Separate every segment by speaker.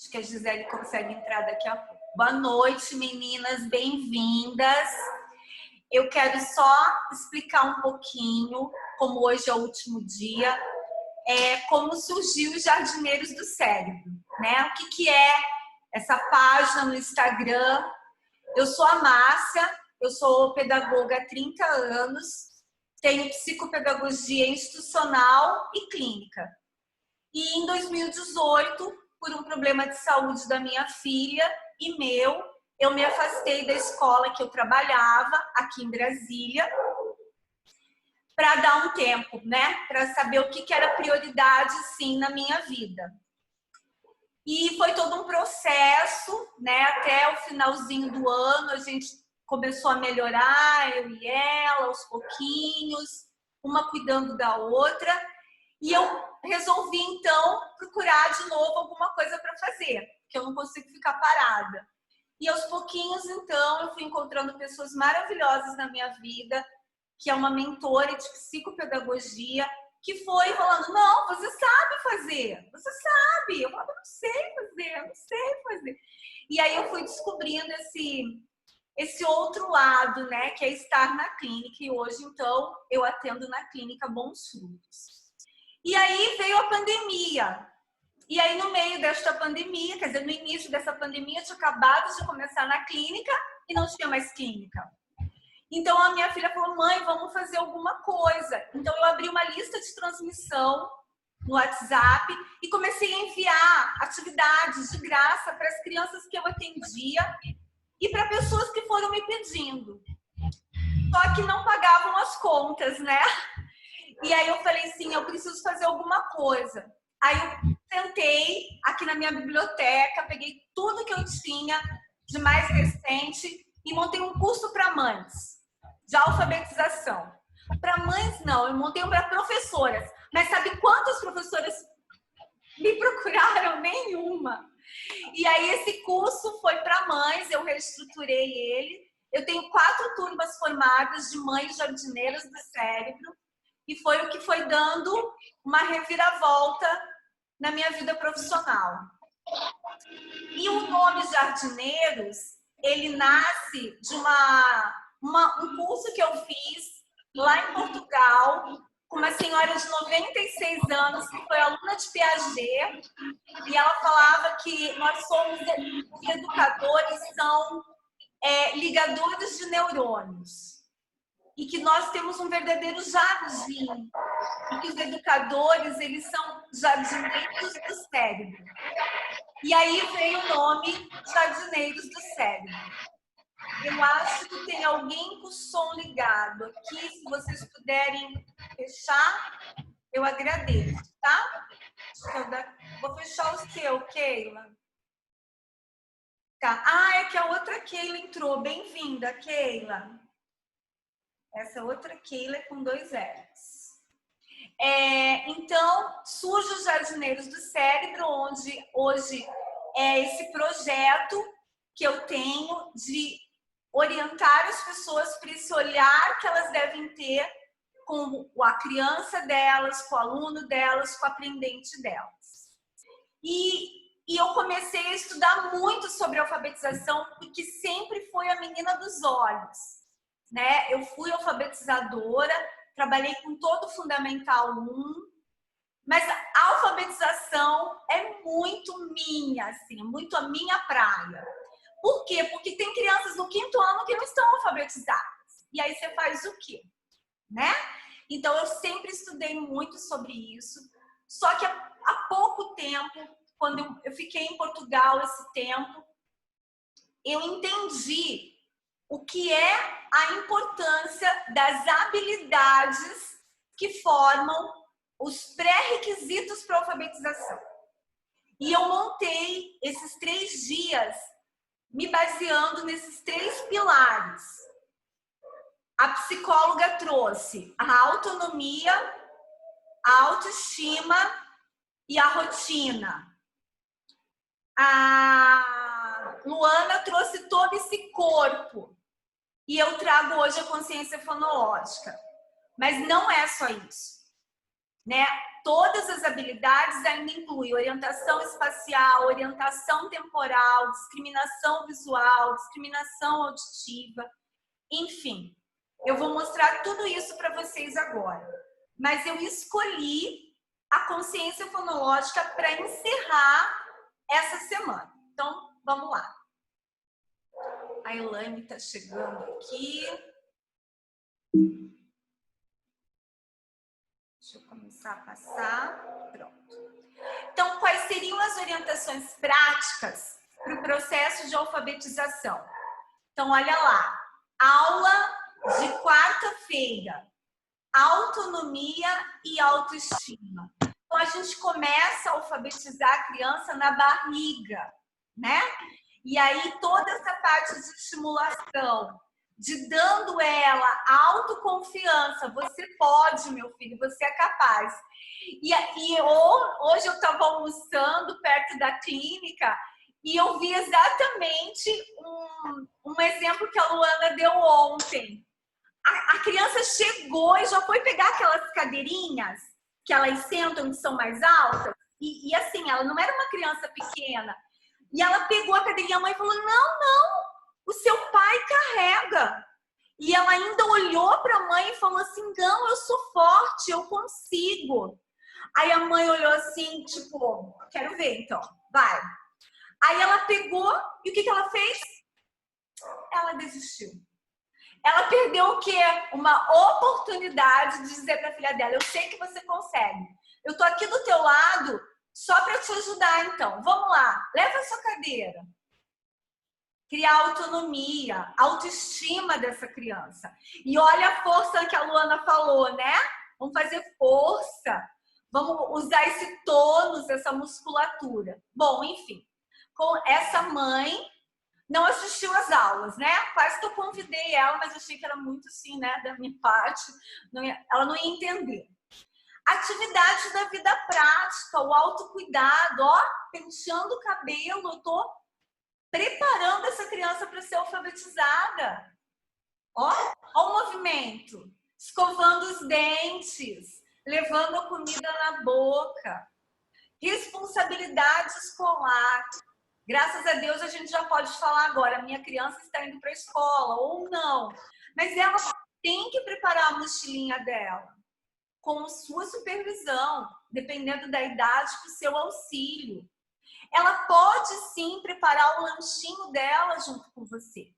Speaker 1: Acho que a Gisele consegue entrar daqui a pouco. Boa noite, meninas, bem-vindas. Eu quero só explicar um pouquinho, como hoje é o último dia, como surgiu os Jardineiros do Cérebro, né? O que é essa página no Instagram? Eu sou a Márcia, eu sou pedagoga há 30 anos, tenho psicopedagogia institucional e clínica. E em 2018, por um problema de saúde da minha filha e meu, eu me afastei da escola que eu trabalhava aqui em Brasília para dar um tempo, né? Para saber o que era prioridade, sim, na minha vida. E foi todo um processo, né? Até o finalzinho do ano a gente começou a melhorar, eu e ela, aos pouquinhos, uma cuidando da outra. E eu resolvi, então, procurar de novo alguma coisa para fazer, porque eu não consigo ficar parada. E aos pouquinhos, então, eu fui encontrando pessoas maravilhosas na minha vida, que é uma mentora de psicopedagogia, que foi falando, não, você sabe fazer, você sabe. Eu falava, não sei fazer, eu não sei fazer. E aí eu fui descobrindo esse outro lado, né, que é estar na clínica. E hoje, então, eu atendo na clínica Bons Frutos. E aí veio a pandemia. E aí, no meio desta pandemia, quer dizer, no início dessa pandemia, eu tinha acabado de começar na clínica e não tinha mais clínica. Então, a minha filha falou, mãe, vamos fazer alguma coisa. Então, eu abri uma lista de transmissão no WhatsApp e comecei a enviar atividades de graça para as crianças que eu atendia e para pessoas que foram me pedindo. Só que não pagavam as contas, né? E aí eu falei assim, eu preciso fazer alguma coisa. Aí eu sentei aqui na minha biblioteca, peguei tudo que eu tinha de mais recente e montei um curso para mães de alfabetização. Para mães não, eu montei um para professoras. Mas sabe quantas professoras me procuraram? Nenhuma. E aí esse curso foi para mães, eu reestruturei ele. Eu tenho 4 turmas formadas de mães jardineiras do cérebro. E foi o que foi dando uma reviravolta na minha vida profissional. E o nome Jardineiros, ele nasce de um curso que eu fiz lá em Portugal, com uma senhora de 96 anos, que foi aluna de Piaget, e ela falava que nós somos, os educadores são ligadores de neurônios. E que nós temos um verdadeiro jardim. E que os educadores, eles são jardineiros do cérebro. E aí veio o nome Jardineiros do Cérebro. Eu acho que tem alguém com o som ligado aqui. Se vocês puderem fechar, eu agradeço, tá? Vou fechar o seu, Keila. Tá. Ah, é que a outra Keila entrou. Bem-vinda, Keila. Essa outra Keila é com 2 L's. Então, surge os Jardineiros do Cérebro, onde hoje é esse projeto que eu tenho de orientar as pessoas para esse olhar que elas devem ter com a criança delas, com o aluno delas, com o aprendente delas. E eu comecei a estudar muito sobre alfabetização, porque sempre foi a menina dos olhos. Né? Eu fui alfabetizadora, trabalhei com todo o Fundamental 1, mas a alfabetização é muito minha, assim, muito a minha praia. Por quê? Porque tem crianças no 5º ano que não estão alfabetizadas. E aí você faz o quê? Né? Então, eu sempre estudei muito sobre isso. Só que há pouco tempo, quando eu fiquei em Portugal esse tempo, eu entendi o que é a importância das habilidades que formam os pré-requisitos para a alfabetização. E eu montei esses 3 dias me baseando nesses 3 pilares. A psicóloga trouxe a autonomia, a autoestima e a rotina. A Luana trouxe todo esse corpo. E eu trago hoje a consciência fonológica. Mas não é só isso. né? Todas as habilidades ainda incluem orientação espacial, orientação temporal, discriminação visual, discriminação auditiva, enfim. Eu vou mostrar tudo isso para vocês agora. Mas eu escolhi a consciência fonológica para encerrar essa semana. Então, vamos lá. A Elaine está chegando aqui. Deixa eu começar a passar. Pronto. Então, quais seriam as orientações práticas para o processo de alfabetização? Então, olha lá. Aula de quarta-feira. Autonomia e autoestima. Então, a gente começa a alfabetizar a criança na barriga, né? E aí, toda essa parte de estimulação, de dando ela autoconfiança. Você pode, meu filho, você é capaz. E hoje eu estava almoçando perto da clínica e eu vi exatamente um exemplo que a Luana deu ontem. A criança chegou e já foi pegar aquelas cadeirinhas que elas sentam e são mais altas. E assim, ela não era uma criança pequena. E ela pegou a cadeirinha, a mãe falou, não, o seu pai carrega. E ela ainda olhou para a mãe e falou assim, não, eu sou forte, eu consigo. Aí a mãe olhou assim, tipo, quero ver então, vai. Aí ela pegou e o que ela fez? Ela desistiu. Ela perdeu o quê? Uma oportunidade de dizer para a filha dela, eu sei que você consegue. Eu tô aqui do teu lado só para te ajudar, então. Vamos lá, leva a sua cadeira. Criar autonomia, autoestima dessa criança. E olha a força que a Luana falou, né? Vamos fazer força. Vamos usar esse tônus, essa musculatura. Bom, enfim. Com essa mãe... Não assistiu às aulas, né? Quase que eu convidei ela, mas achei que era muito assim, né? Da minha parte. Ela não ia entender. Atividade da vida prática, o autocuidado, ó, penteando o cabelo, eu tô preparando essa criança para ser alfabetizada. Ó o movimento, escovando os dentes, levando a comida na boca. Responsabilidade escolar. Graças a Deus a gente já pode falar agora, minha criança está indo para a escola ou não. Mas ela tem que preparar a mochilinha dela com sua supervisão, dependendo da idade, com o seu auxílio. Ela pode sim preparar o lanchinho dela junto com você,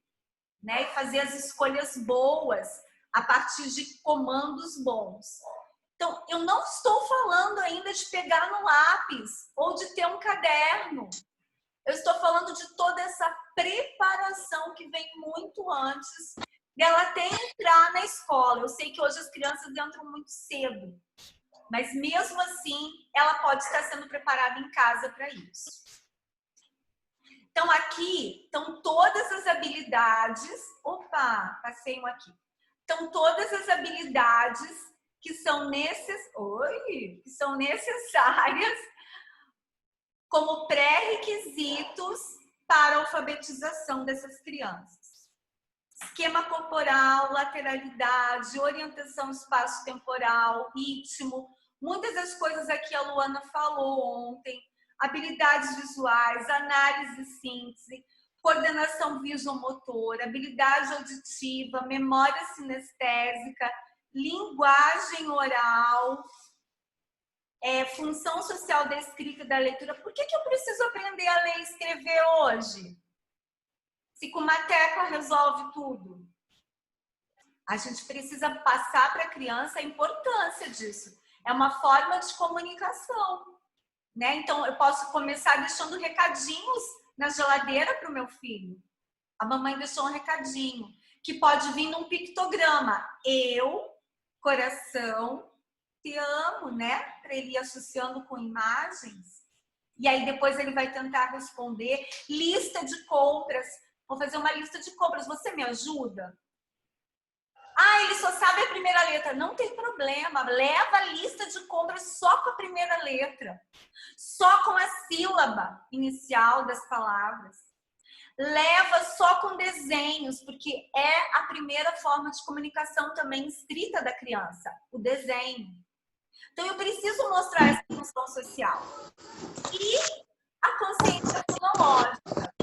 Speaker 1: né? E fazer as escolhas boas a partir de comandos bons. Então, eu não estou falando ainda de pegar no lápis ou de ter um caderno. Eu estou falando de toda essa preparação que vem muito antes dela até entrar na escola. Eu sei que hoje as crianças entram muito cedo, mas mesmo assim, ela pode estar sendo preparada em casa para isso. Então, aqui estão todas as habilidades. Opa, passei um aqui. Então, todas as habilidades que são necessárias como pré-requisitos para a alfabetização dessas crianças. Esquema corporal, lateralidade, orientação espaço-temporal, ritmo, muitas das coisas aqui a Luana falou ontem, habilidades visuais, análise e síntese, coordenação visomotora, habilidade auditiva, memória sinestésica, linguagem oral, função social da escrita e da leitura. Por que eu preciso aprender a ler e escrever hoje? Se com uma tecla resolve tudo. A gente precisa passar para a criança a importância disso. É uma forma de comunicação, né? Então, eu posso começar deixando recadinhos na geladeira para o meu filho. A mamãe deixou um recadinho, que pode vir num pictograma. Eu, coração, te amo, né? Para ele ir associando com imagens. E aí depois ele vai tentar responder. Lista de compras. Vou fazer uma lista de compras. Você me ajuda? Ah, ele só sabe a primeira letra. Não tem problema. Leva a lista de compras só com a primeira letra. Só com a sílaba inicial das palavras. Leva só com desenhos, porque é a primeira forma de comunicação também escrita da criança. O desenho. Então, eu preciso mostrar essa função social. E a consciência fonológica.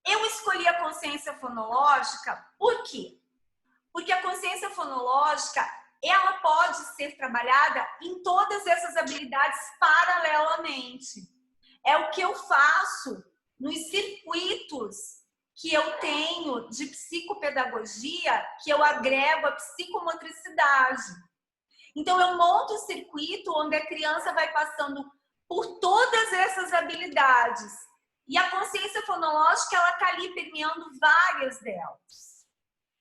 Speaker 1: Eu escolhi a consciência fonológica por quê? Porque a consciência fonológica, ela pode ser trabalhada em todas essas habilidades paralelamente. É o que eu faço nos circuitos que eu tenho de psicopedagogia, que eu agrego a psicomotricidade. Então, eu monto um circuito onde a criança vai passando por todas essas habilidades. E a consciência fonológica, ela está ali permeando várias delas.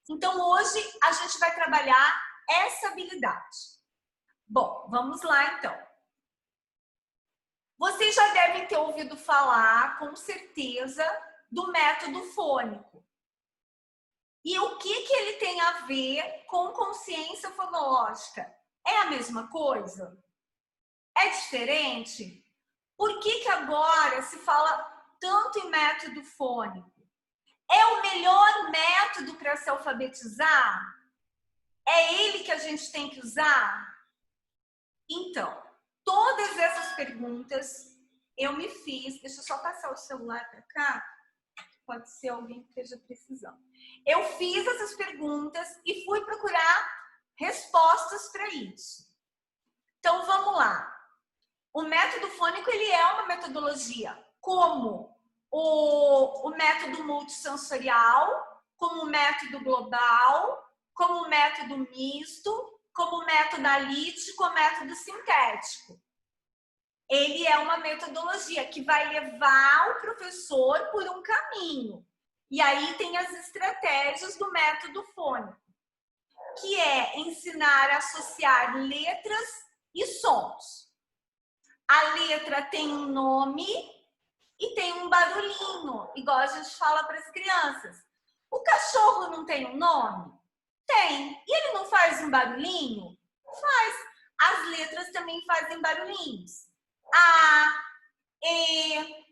Speaker 1: Então, hoje, a gente vai trabalhar essa habilidade. Bom, vamos lá, então. Vocês já devem ter ouvido falar, com certeza, do método fônico. E o que ele tem a ver com consciência fonológica? É a mesma coisa? É diferente? Por que agora se fala tanto em método fônico? É o melhor método para se alfabetizar? É ele que a gente tem que usar? Então, todas essas perguntas eu me fiz. Deixa eu só passar o celular para cá. Pode ser alguém que esteja precisando. Eu fiz essas perguntas e fui procurar respostas para isso. Então, vamos lá. O método fônico, ele é uma metodologia como o método multissensorial, como o método global, como o método misto, como o método analítico, o método sintético. Ele é uma metodologia que vai levar o professor por um caminho. E aí tem as estratégias do método fônico, que é ensinar a associar letras e sons. A letra tem um nome e tem um barulhinho, igual a gente fala para as crianças. O cachorro não tem um nome? Tem. E ele não faz um barulhinho? Faz. As letras também fazem barulhinhos. A, E,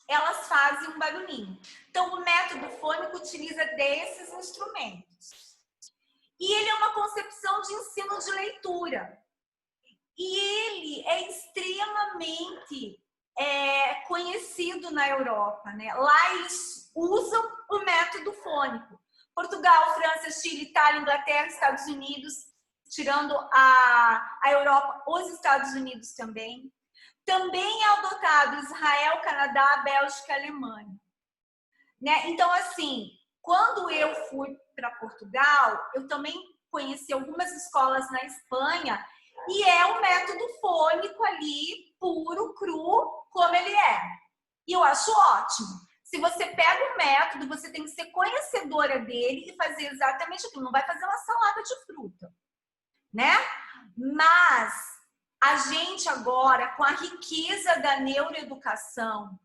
Speaker 1: elas fazem um barulhinho. Então, o método fônico utiliza desses instrumentos. E ele é uma concepção de ensino de leitura. E ele é extremamente conhecido na Europa, né? Lá eles usam o método fônico. Portugal, França, Chile, Itália, Inglaterra, Estados Unidos, tirando a Europa, os Estados Unidos também. Também é adotado Israel, Canadá, Bélgica, Alemanha. Né? Então, assim, quando eu fui para Portugal, eu também conheci algumas escolas na Espanha e é um método fônico ali, puro, cru, como ele é. E eu acho ótimo. Se você pega um método, você tem que ser conhecedora dele e fazer exatamente aquilo. Não vai fazer uma salada de fruta, né? Mas a gente agora, com a riqueza da neuroeducação,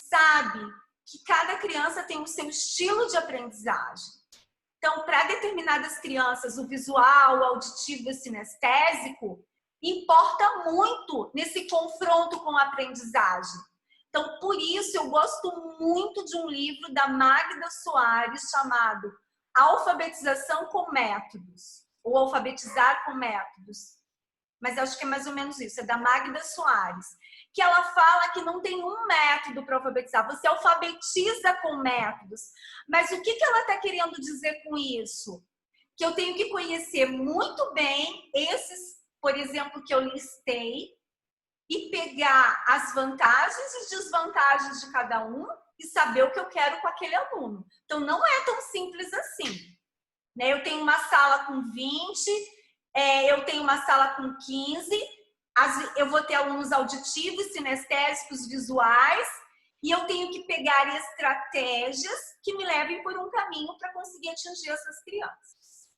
Speaker 1: sabe que cada criança tem o seu estilo de aprendizagem. Então, para determinadas crianças, o visual, o auditivo e o sinestésico importa muito nesse confronto com a aprendizagem. Então, por isso, eu gosto muito de um livro da Magda Soares chamado Alfabetização com Métodos, ou Alfabetizar com Métodos. Mas acho que é mais ou menos isso, é da Magda Soares, que ela fala que não tem um método para alfabetizar, você alfabetiza com métodos. Mas o que ela está querendo dizer com isso? Que eu tenho que conhecer muito bem esses, por exemplo, que eu listei, e pegar as vantagens e desvantagens de cada um e saber o que eu quero com aquele aluno. Então, não é tão simples assim. Né? Eu tenho uma sala com 20, eu tenho uma sala com 15, eu vou ter alunos auditivos, sinestésicos, visuais, e eu tenho que pegar estratégias que me levem por um caminho para conseguir atingir essas crianças.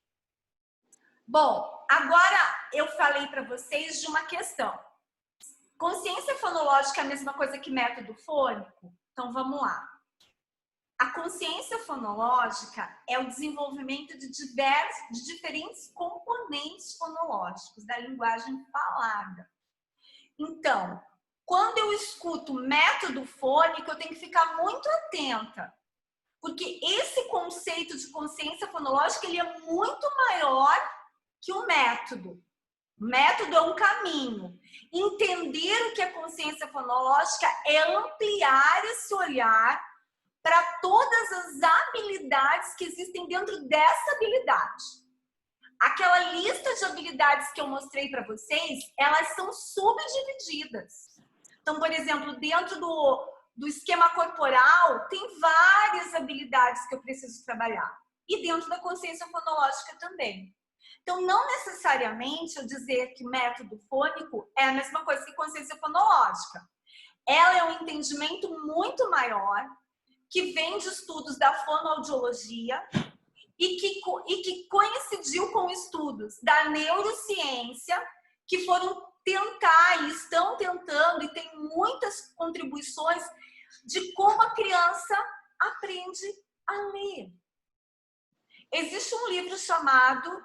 Speaker 1: Bom, agora eu falei para vocês de uma questão. Consciência fonológica é a mesma coisa que método fônico? Então, vamos lá. A consciência fonológica é o desenvolvimento de diferentes componentes fonológicos da linguagem falada. Então, quando eu escuto método fônico, eu tenho que ficar muito atenta, porque esse conceito de consciência fonológica ele é muito maior que o método. O método é um caminho. Entender o que é consciência fonológica é ampliar esse olhar para todas as habilidades que existem dentro dessa habilidade. Aquela lista de habilidades que eu mostrei para vocês, elas são subdivididas. Então, por exemplo, dentro do esquema corporal, tem várias habilidades que eu preciso trabalhar. E dentro da consciência fonológica também. Então, não necessariamente eu dizer que método fônico é a mesma coisa que consciência fonológica. Ela é um entendimento muito maior, que vem de estudos da fonoaudiologia e que coincidiu com estudos da neurociência, que foram tentar e estão tentando, e tem muitas contribuições de como a criança aprende a ler. Existe um livro chamado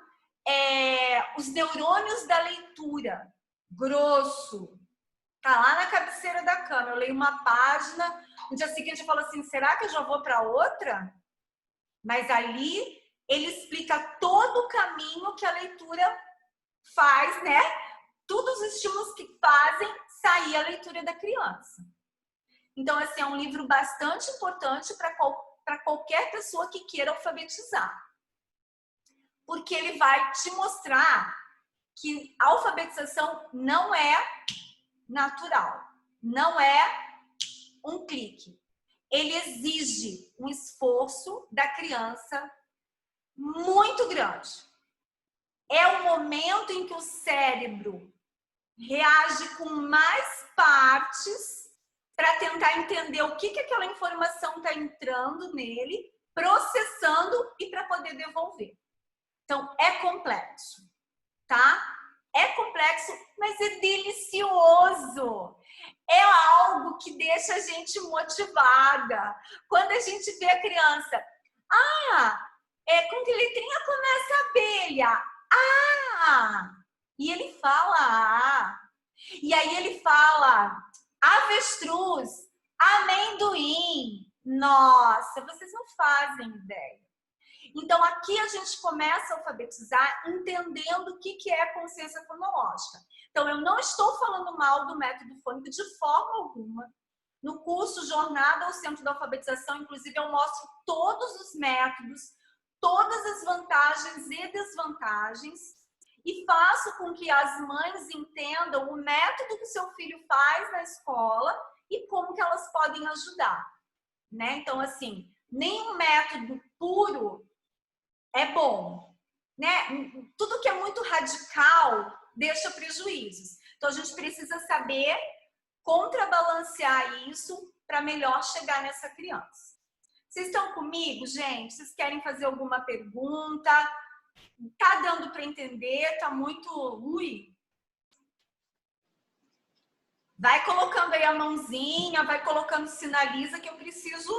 Speaker 1: Os Neurônios da Leitura, grosso, tá lá na cabeceira da cama. Eu leio uma página, no dia seguinte eu falo assim, será que eu já vou para outra? Mas ali ele explica todo o caminho que a leitura faz, né? Todos os estímulos que fazem sair a leitura da criança. Então, assim, é um livro bastante importante para qualquer pessoa que queira alfabetizar. Porque ele vai te mostrar que a alfabetização não é natural, não é um clique. Ele exige um esforço da criança muito grande. É o momento em que o cérebro reage com mais partes para tentar entender o que aquela informação está entrando nele, processando e para poder devolver. Então, é complexo, tá? É complexo, mas é delicioso. É algo que deixa a gente motivada. Quando a gente vê a criança, com que letrinha começa a abelha? E ele fala E aí ele fala avestruz, amendoim. Nossa, vocês não fazem ideia. Então, aqui a gente começa a alfabetizar entendendo o que é consciência fonológica. Então, eu não estou falando mal do método fônico de forma alguma. No curso Jornada ao Centro da Alfabetização, inclusive, eu mostro todos os métodos, todas as vantagens e desvantagens e faço com que as mães entendam o método que o seu filho faz na escola e como que elas podem ajudar, né? Então, assim, nenhum método puro é bom, né? Tudo que é muito radical deixa prejuízos. Então, a gente precisa saber contrabalancear isso para melhor chegar nessa criança. Vocês estão comigo, gente? Vocês querem fazer alguma pergunta? Tá dando para entender? Tá muito... Ui! Vai colocando aí a mãozinha, vai colocando, sinaliza que eu preciso...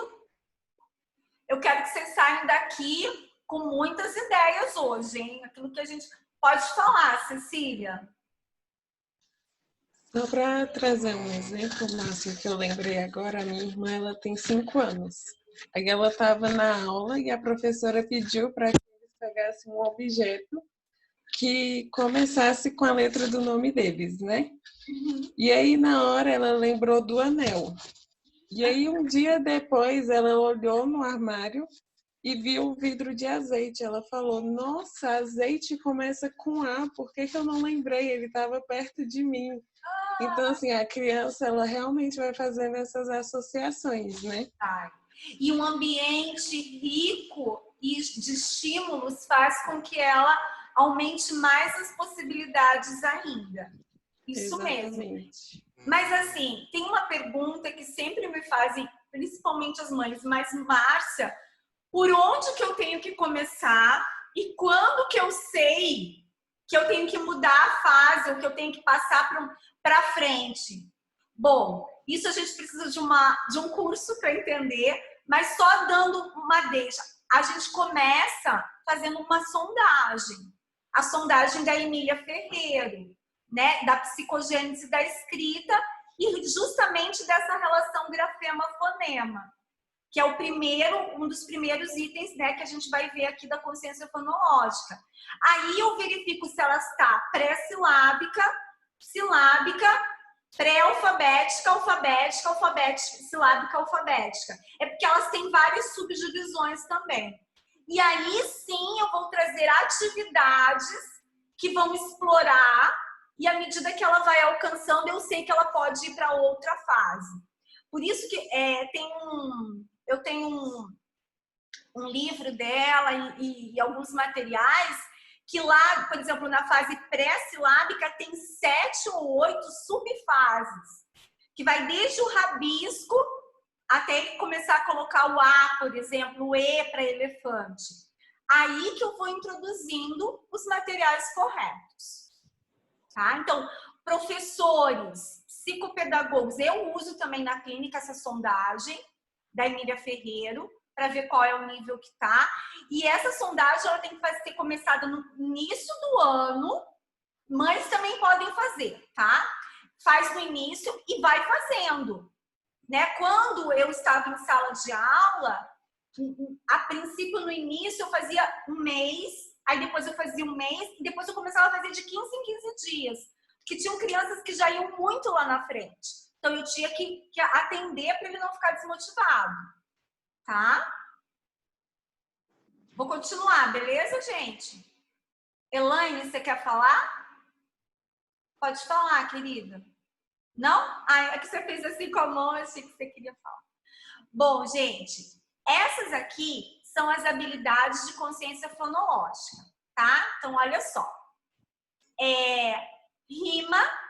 Speaker 1: Eu quero que vocês saiam daqui com muitas ideias hoje, hein? Aquilo que a gente pode falar, Cecília.
Speaker 2: Só para trazer um exemplo, Márcia, que eu lembrei agora, a minha irmã ela tem 5 anos. Aí ela estava na aula e a professora pediu para que eles pegassem um objeto que começasse com a letra do nome deles, né? E aí, na hora, ela lembrou do anel. E aí, um dia depois, ela olhou no armário e viu o vidro de azeite. Ela falou, nossa, azeite começa com A, por que eu não lembrei? Ele estava perto de mim. Então, assim, a criança, ela realmente vai fazendo essas associações, né?
Speaker 1: E um ambiente rico de estímulos faz com que ela aumente mais as possibilidades ainda. Isso
Speaker 2: Exatamente.
Speaker 1: mesmo. Mas, assim, tem uma pergunta que sempre me fazem, principalmente as mães, mas, Márcia, por onde que eu tenho que começar e quando que eu sei que eu tenho que mudar a fase ou que eu tenho que passar para frente? Bom, isso a gente precisa de um curso para entender, mas só dando uma deixa. A gente começa fazendo uma sondagem. A sondagem da Emília Ferreiro, né? Da psicogênese da escrita e justamente dessa relação grafema-fonema. que é um dos primeiros itens, né, que a gente vai ver aqui da consciência fonológica. Aí eu verifico se ela está pré-silábica, silábica, pré-alfabética, alfabética, alfabética, silábica, alfabética. É porque elas têm várias subdivisões também. E aí sim eu vou trazer atividades que vão explorar, e à medida que ela vai alcançando, eu sei que ela pode ir para outra fase. Por isso que eu tenho um livro dela e alguns materiais que lá, por exemplo, na fase pré-silábica tem 7 ou 8 subfases, que vai desde o rabisco até ele começar a colocar o A, por exemplo, o E para elefante. Aí que eu vou introduzindo os materiais corretos. Tá? Então, professores, psicopedagogos, eu uso também na clínica essa sondagem da Emília Ferreiro, para ver qual é o nível que está. E essa sondagem ela tem que ser começada no início do ano. Mães também podem fazer, tá? Faz no início e vai fazendo. Né? Quando eu estava em sala de aula, a princípio, no início, eu fazia um mês, aí depois eu fazia um mês, e depois eu começava a fazer de 15 em 15 dias. Porque tinham crianças que já iam muito lá na frente. Então, eu tinha que atender para ele não ficar desmotivado. Tá? Vou continuar, beleza, gente? Elaine, você quer falar? Pode falar, querida. Não? Ah, é que você fez assim com a mão, eu achei que você queria falar. Bom, gente, essas aqui são as habilidades de consciência fonológica, tá? Então, olha só. Rima.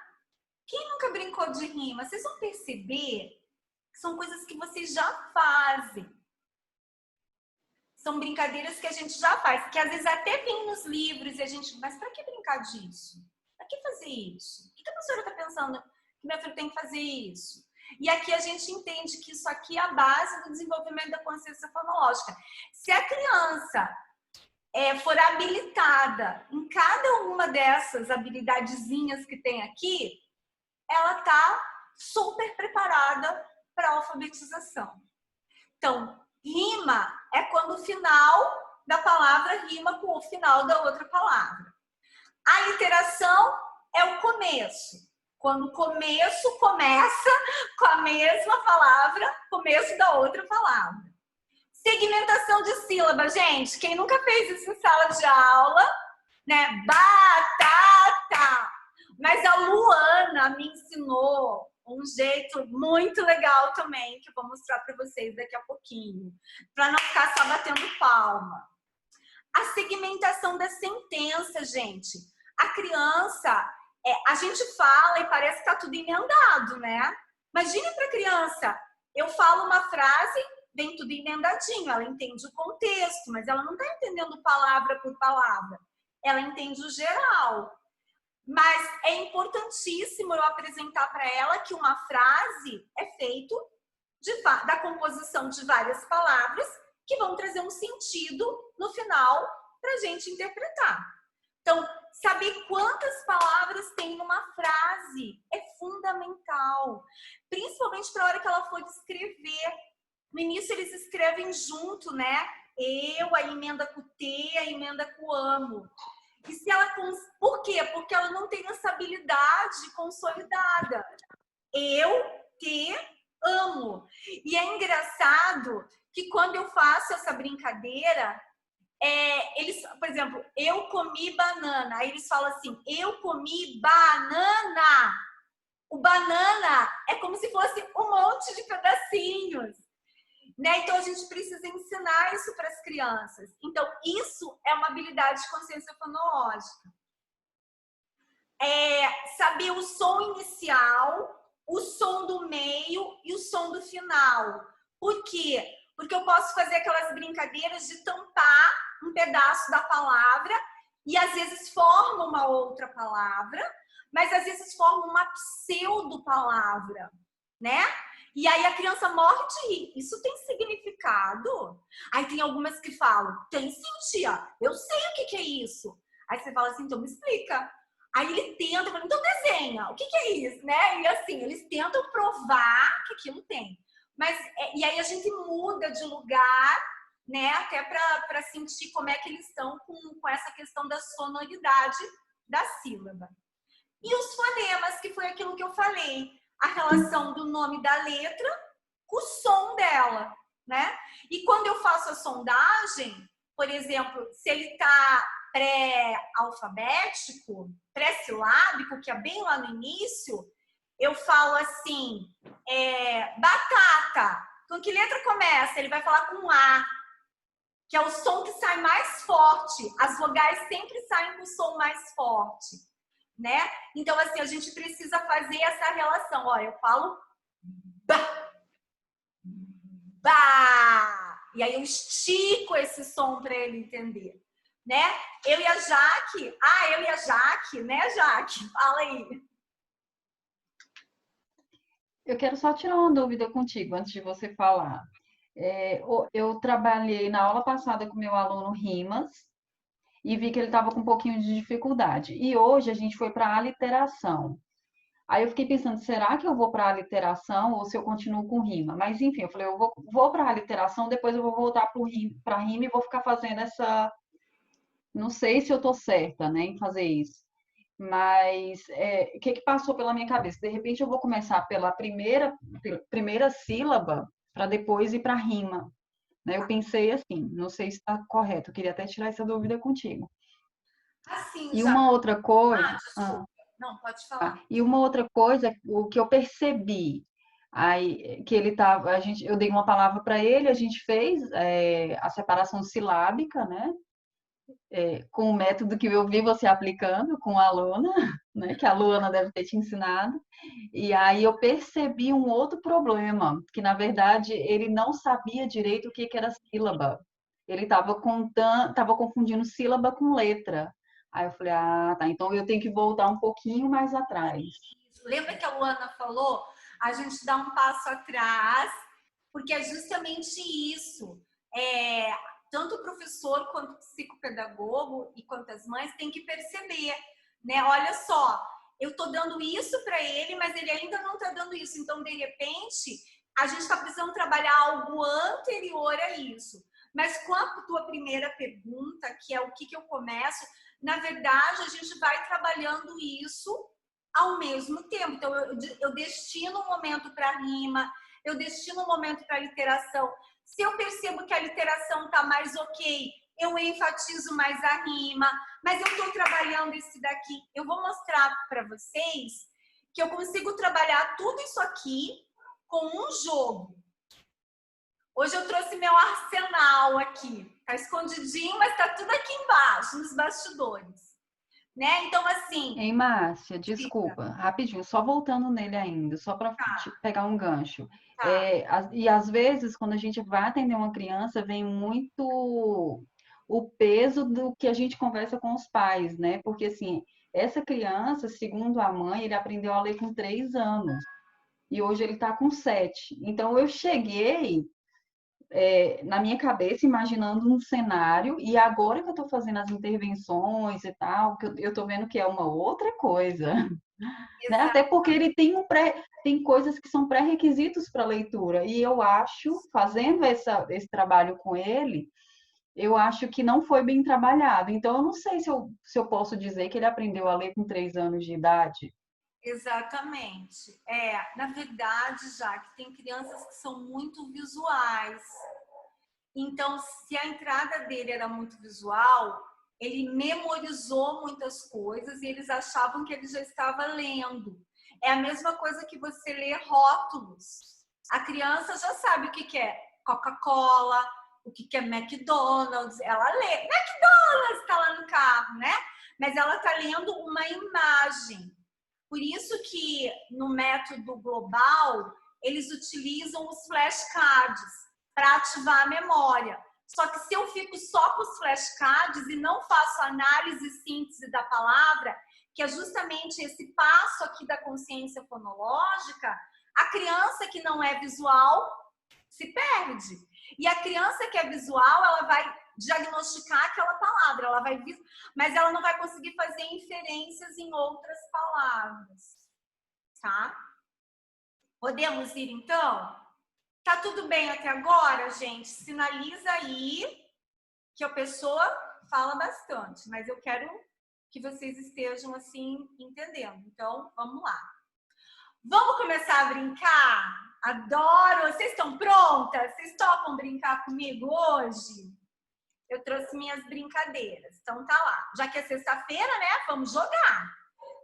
Speaker 1: Quem nunca brincou de rima? Vocês vão perceber que são coisas que vocês já fazem. São brincadeiras que a gente já faz, que às vezes até vem nos livros e a gente... Mas para que brincar disso? Para que fazer isso? O que a professora está pensando que meu filho tem que fazer isso? E aqui a gente entende que isso aqui é a base do desenvolvimento da consciência fonológica. Se a criança for habilitada em cada uma dessas habilidadezinhas que tem aqui, ela está super preparada para a alfabetização. Então, rima é quando o final da palavra rima com o final da outra palavra. A literação é o começo. Quando o começo começa com a mesma palavra, começo da outra palavra. Segmentação de sílaba, gente. Quem nunca fez isso em sala de aula, né? Batata. Mas a Luana me ensinou um jeito muito legal também, que eu vou mostrar para vocês daqui a pouquinho, para não ficar só batendo palma. A segmentação da sentença, gente. A criança, a gente fala e parece que tá tudo emendado, né? Imagine para a criança, eu falo uma frase, vem tudo emendadinho, ela entende o contexto, mas ela não está entendendo palavra por palavra, ela entende o geral. Mas é importantíssimo eu apresentar para ela que uma frase é feito da composição de várias palavras que vão trazer um sentido no final para a gente interpretar. Então, saber quantas palavras tem numa frase é fundamental, principalmente para a hora que ela for escrever. No início eles escrevem junto, né? Eu, a emenda com o T, a emenda com o amo. E se ela... Por quê? Porque ela não tem essa habilidade consolidada. Eu te amo. E é engraçado que quando eu faço essa brincadeira, eles, por exemplo, eu comi banana. Aí eles falam assim, eu comi banana. O banana é como se fosse um monte de pedacinhos. Né? Então, a gente precisa ensinar isso para as crianças. Então, isso é uma habilidade de consciência fonológica. Saber o som inicial, o som do meio e o som do final. Por quê? Porque eu posso fazer aquelas brincadeiras de tampar um pedaço da palavra e, às vezes, forma uma outra palavra, mas, às vezes, forma uma pseudo-palavra, né? E aí a criança morre de rir. Isso tem significado? Aí tem algumas que falam, tem sim, tia, eu sei o que é isso. Aí você fala assim, então me explica. Aí ele tenta, então desenha, o que é isso, né? E assim, eles tentam provar que aquilo tem. Mas, e aí a gente muda de lugar, né? Até para sentir como é que eles estão com essa questão da sonoridade da sílaba. E os fonemas, que foi aquilo que eu falei, a relação do nome da letra com o som dela, né? E quando eu faço a sondagem, por exemplo, se ele está pré-alfabético, pré-silábico, que é bem lá no início, eu falo assim, batata. Com que letra começa? Ele vai falar com A, que é o som que sai mais forte. As vogais sempre saem com o som mais forte, né? Então, assim, a gente precisa fazer essa relação. Ó, eu falo ba, ba. E aí eu estico esse som para ele entender, né? Eu e a Jaque. Eu e a Jaque, né, Jaque? Fala aí.
Speaker 3: Eu quero só tirar uma dúvida contigo antes de você falar. Eu trabalhei na aula passada com meu aluno Rimas e vi que ele estava com um pouquinho de dificuldade. E hoje a gente foi para a literação. Aí eu fiquei pensando, será que eu vou para a literação ou se eu continuo com rima? Mas enfim, eu falei, eu vou para a literação, depois eu vou voltar para a rima e vou ficar fazendo essa. Não sei se eu estou certa, né, em fazer isso. Mas o que passou pela minha cabeça? De repente eu vou começar pela primeira sílaba para depois ir para a rima. Né? Eu pensei assim, não sei se está correto, eu queria até tirar essa dúvida contigo.
Speaker 1: Assim,
Speaker 3: E
Speaker 1: já.
Speaker 3: uma outra coisa.
Speaker 1: Desculpa. Não, pode falar.
Speaker 3: E uma outra coisa, o que eu percebi, aí que ele tava, eu dei uma palavra para ele, a gente fez a separação silábica, né? Com o método que eu vi você aplicando com a aluna, né? Que a Luana deve ter te ensinado. E aí eu percebi um outro problema, que na verdade ele não sabia direito o que era sílaba. Ele estava confundindo sílaba com letra. Aí eu falei, tá, então eu tenho que voltar um pouquinho mais atrás.
Speaker 1: Lembra que a Luana falou? A gente dá um passo atrás, porque é justamente isso. Tanto o professor quanto o psicopedagogo e quanto as mães têm que perceber, né? Olha só, eu tô dando isso para ele, mas ele ainda não tá dando isso. Então, de repente, a gente está precisando trabalhar algo anterior a isso. Mas com a tua primeira pergunta, que é o que eu começo, na verdade, a gente vai trabalhando isso ao mesmo tempo. Então, eu destino um momento para rima, eu destino um momento para literação. Se eu percebo que a literação está mais ok, eu enfatizo mais a rima, mas eu estou trabalhando esse daqui. Eu vou mostrar para vocês que eu consigo trabalhar tudo isso aqui com um jogo. Hoje eu trouxe meu arsenal aqui. Tá escondidinho, mas tá tudo aqui embaixo, nos bastidores. Né? Então, assim...
Speaker 3: Ei, Márcia, desculpa, rapidinho, só voltando nele ainda, só para pegar um gancho. E às vezes, quando a gente vai atender uma criança, vem muito o peso do que a gente conversa com os pais, né? Porque, assim, essa criança, segundo a mãe, ele aprendeu a ler com 3 anos. E hoje ele está com 7. Então, eu cheguei na minha cabeça, imaginando um cenário, e agora que eu estou fazendo as intervenções e tal, que eu estou vendo que é uma outra coisa. Né? Até porque ele tem coisas que são pré-requisitos para leitura. E eu acho, fazendo esse trabalho com ele, eu acho que não foi bem trabalhado. Então, eu não sei se eu posso dizer que ele aprendeu a ler com 3 anos de idade.
Speaker 1: Exatamente. Na verdade, já que tem crianças que são muito visuais. Então, se a entrada dele era muito visual, ele memorizou muitas coisas e eles achavam que ele já estava lendo. É a mesma coisa que você lê rótulos. A criança já sabe o que é Coca-Cola, o que é McDonald's. Ela lê McDonald's, está lá no carro, né? Mas ela está lendo uma imagem. Por isso que no método global, eles utilizam os flashcards para ativar a memória. Só que se eu fico só com os flashcards e não faço análise e síntese da palavra, que é justamente esse passo aqui da consciência fonológica, a criança que não é visual se perde. E a criança que é visual, ela vai diagnosticar aquela palavra, ela vai, mas ela não vai conseguir fazer inferências em outras palavras, tá? Podemos ir então? Tá tudo bem até agora, gente? Sinaliza aí que a pessoa fala bastante, mas eu quero que vocês estejam assim entendendo. Então, vamos lá. Vamos começar a brincar? Adoro! Vocês estão prontas? Vocês topam brincar comigo hoje? Eu trouxe minhas brincadeiras. Então tá lá. Já que é sexta-feira, né? Vamos jogar.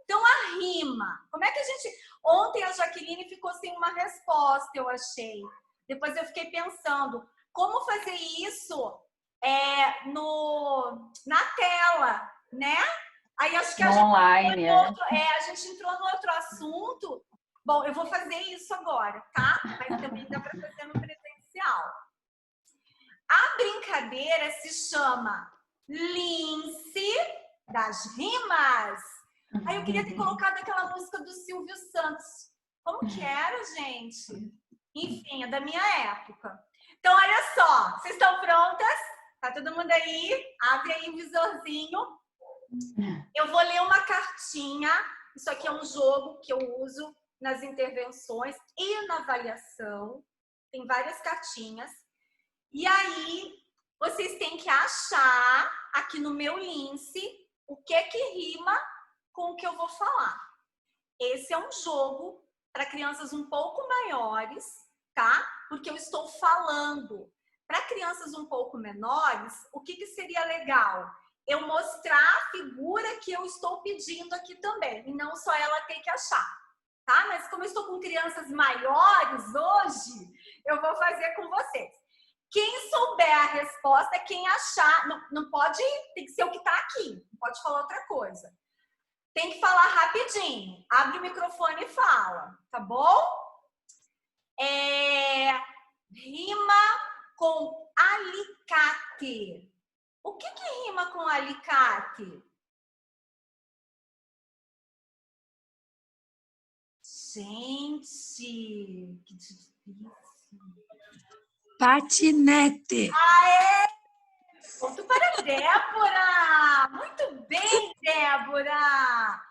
Speaker 1: Então a rima. Como é que a gente... Ontem a Jaqueline ficou sem uma resposta, eu achei. Depois eu fiquei pensando, como fazer isso na tela, né? Aí acho que a
Speaker 3: online,
Speaker 1: a gente entrou no outro assunto. Bom, eu vou fazer isso agora, tá? Mas também dá para fazer no presencial. A brincadeira se chama Lince das Rimas. Aí eu queria ter colocado aquela música do Silvio Santos. Como que era, gente? Enfim, é da minha época. Então, olha só. Vocês estão prontas? Tá todo mundo aí? Abre aí o visorzinho. Eu vou ler uma cartinha. Isso aqui é um jogo que eu uso nas intervenções e na avaliação. Tem várias cartinhas. E aí, vocês têm que achar aqui no meu lince o que rima com o que eu vou falar. Esse é um jogo para crianças um pouco maiores, tá? Porque eu estou falando. Para crianças um pouco menores, o que seria legal? Eu mostrar a figura que eu estou pedindo aqui também, e não só ela ter que achar, tá? Mas como eu estou com crianças maiores hoje, eu vou fazer com vocês. Quem souber a resposta, quem achar, não pode, tem que ser o que está aqui, não pode falar outra coisa. Tem que falar rapidinho, abre o microfone e fala, tá bom? Rima com alicate. O que rima com alicate? Gente, que difícil.
Speaker 4: Patinete.
Speaker 1: Aê! Ponto para Débora! Muito bem, Débora!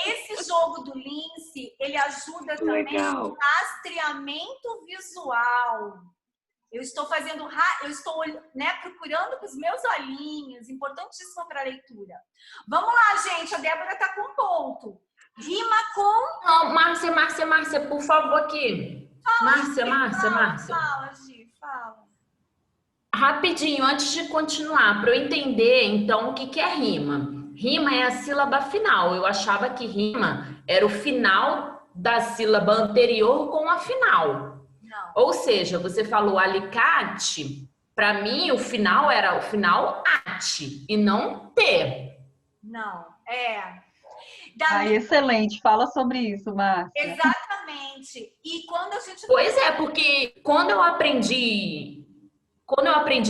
Speaker 1: Esse jogo do Lince, ele ajuda também no rastreamento visual. Eu estou fazendo, eu estou, né, procurando com os meus olhinhos, importantíssimo para a leitura. Vamos lá, gente, a Débora está com ponto. Rima com...
Speaker 5: Não, Márcia, por favor, aqui. Márcia.
Speaker 1: Fala, Gi, fala.
Speaker 5: Rapidinho, antes de continuar, para eu entender, então, o que é rima? Rima é a sílaba final. Eu achava que rima era o final da sílaba anterior com a final.
Speaker 1: Não.
Speaker 5: Ou seja, você falou alicate, para mim o final era o final ate e não te.
Speaker 1: Não,
Speaker 3: excelente. Fala sobre isso, Márcia.
Speaker 1: Exatamente. E quando a gente...
Speaker 5: Pois é, porque quando eu aprendi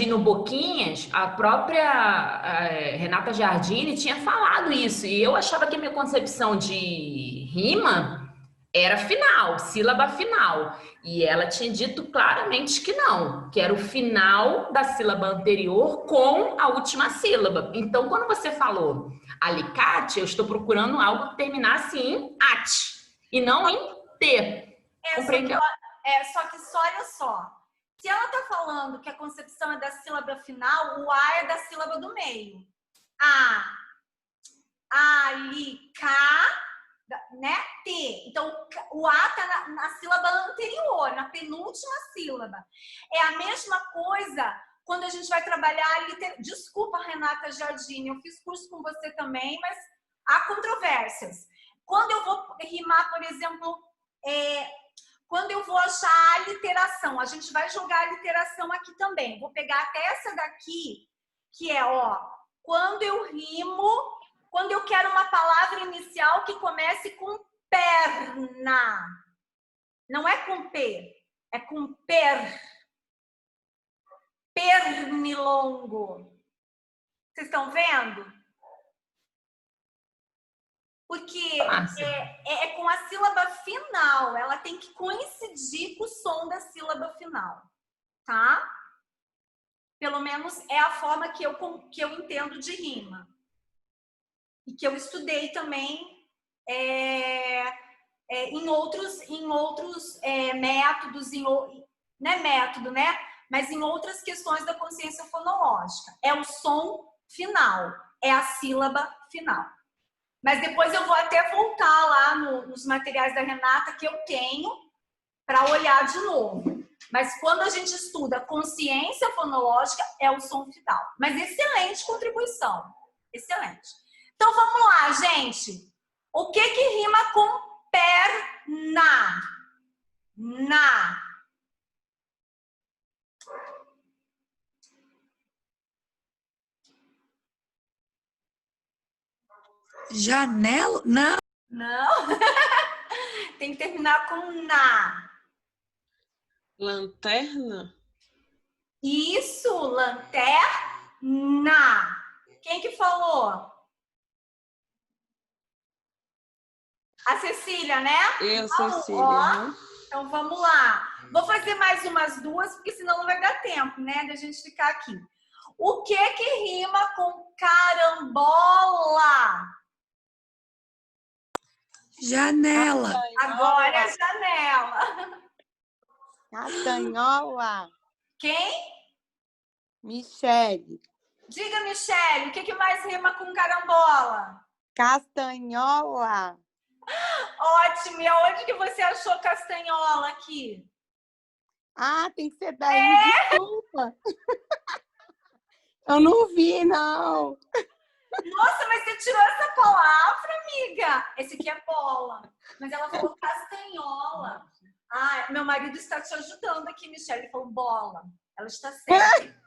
Speaker 5: no Boquinhas, a própria Renata Giardini tinha falado isso. E eu achava que a minha concepção de rima era final, sílaba final. E ela tinha dito claramente que não, que era o final da sílaba anterior com a última sílaba. Então, quando você falou alicate, eu estou procurando algo que terminasse em ate e não em te. Compreendeu?
Speaker 1: Só que olha só. Se ela está falando que a concepção é da sílaba final, o A é da sílaba do meio. Né? T. Então, o A está na sílaba anterior, na penúltima sílaba. É a mesma coisa quando a gente vai trabalhar a Desculpa, Renata Giardini, eu fiz curso com você também, mas há controvérsias. Quando eu vou rimar, por exemplo, quando eu vou achar a literação, a gente vai jogar a literação aqui também. Vou pegar até essa daqui, que é, quando eu rimo, quando eu quero uma palavra inicial que comece com perna. Não é com P, é com pernilongo. Vocês estão vendo? Porque é com a sílaba final, ela tem que coincidir com o som da sílaba final, tá? Pelo menos é a forma que eu entendo de rima. E que eu estudei também em outros métodos, não é método, né? Mas em outras questões da consciência fonológica. É o som final, é a sílaba final. Mas depois eu vou até voltar lá nos materiais da Renata que eu tenho para olhar de novo. Mas quando a gente estuda consciência fonológica, é o som final. Mas excelente contribuição. Excelente. Então vamos lá, gente. O que rima com perna? Na.
Speaker 4: Janela? Não.
Speaker 1: Não. Tem que terminar com na.
Speaker 2: Lanterna?
Speaker 1: Isso, lanterna. Quem que falou? A Cecília, né?
Speaker 2: Eu, Cecília.
Speaker 1: Ó, então vamos lá. Vou fazer mais umas duas, porque senão não vai dar tempo, né? Da gente ficar aqui. O que rima com carambola?
Speaker 4: Janela.
Speaker 1: Agora é janela.
Speaker 6: Castanhola.
Speaker 1: Quem?
Speaker 6: Michele.
Speaker 1: Diga, Michele, o que mais rima com carambola?
Speaker 6: Castanhola.
Speaker 1: Ótimo. E aonde que você achou castanhola aqui?
Speaker 6: Ah, tem que ser daí, desculpa. Eu não vi, não.
Speaker 1: Nossa, mas você tirou essa palavra, amiga? Esse aqui é bola. Mas ela falou castanhola. Ah, meu marido está te ajudando aqui, Michele. Ele falou bola. Ela está certa.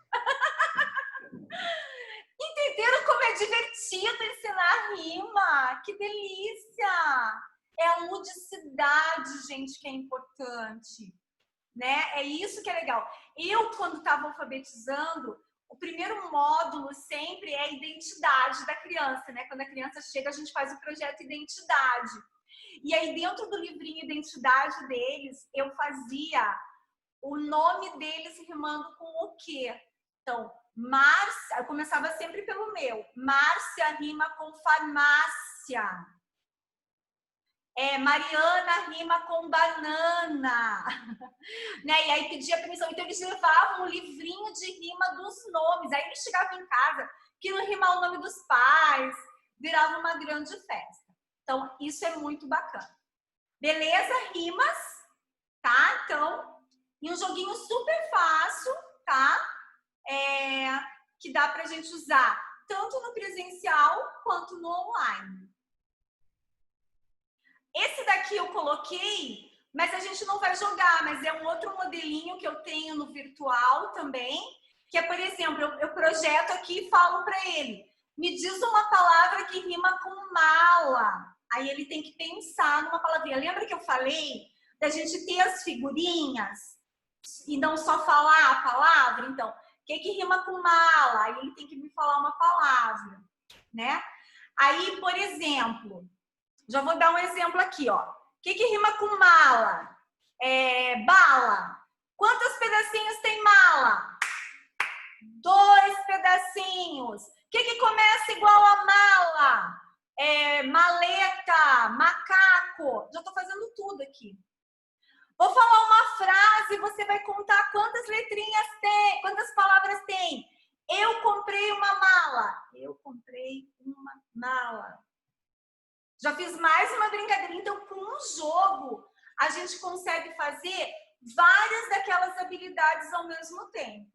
Speaker 1: Entenderam como é divertido ensinar rima? Que delícia! É a ludicidade, gente, que é importante, né? É isso que é legal. Eu, quando estava alfabetizando, o primeiro módulo sempre é a identidade da criança, né? Quando a criança chega, a gente faz o projeto Identidade. E aí, dentro do livrinho Identidade deles, eu fazia o nome deles rimando com o quê? Então, Márcia, eu começava sempre pelo meu. Márcia rima com farmácia. Mariana rima com banana. Né? E aí pedia permissão. Então, eles levavam o livrinho de rima dos nomes. Aí eles chegavam em casa, queriam rimar o nome dos pais. Virava uma grande festa. Então, isso é muito bacana. Beleza? Rimas, tá? Então, e um joguinho super fácil, tá? Que dá pra gente usar tanto no presencial quanto no online. Esse daqui eu coloquei, mas a gente não vai jogar, mas é um outro modelinho que eu tenho no virtual também, que é, por exemplo, eu projeto aqui e falo para ele, me diz uma palavra que rima com mala. Aí ele tem que pensar numa palavrinha. Lembra que eu falei da gente ter as figurinhas e não só falar a palavra? Então, o que rima com mala? Aí ele tem que me falar uma palavra, né? Aí, por exemplo, já vou dar um exemplo aqui, ó. O que rima com mala? Bala. Quantos pedacinhos tem mala? 2 pedacinhos. O que começa igual a mala? Maleta, macaco. Já tô fazendo tudo aqui. Vou falar uma frase, você vai contar quantas letrinhas tem, quantas palavras tem. Eu comprei uma mala. Eu comprei uma mala. Já fiz mais uma brincadeira. Então, com um jogo, a gente consegue fazer várias daquelas habilidades ao mesmo tempo,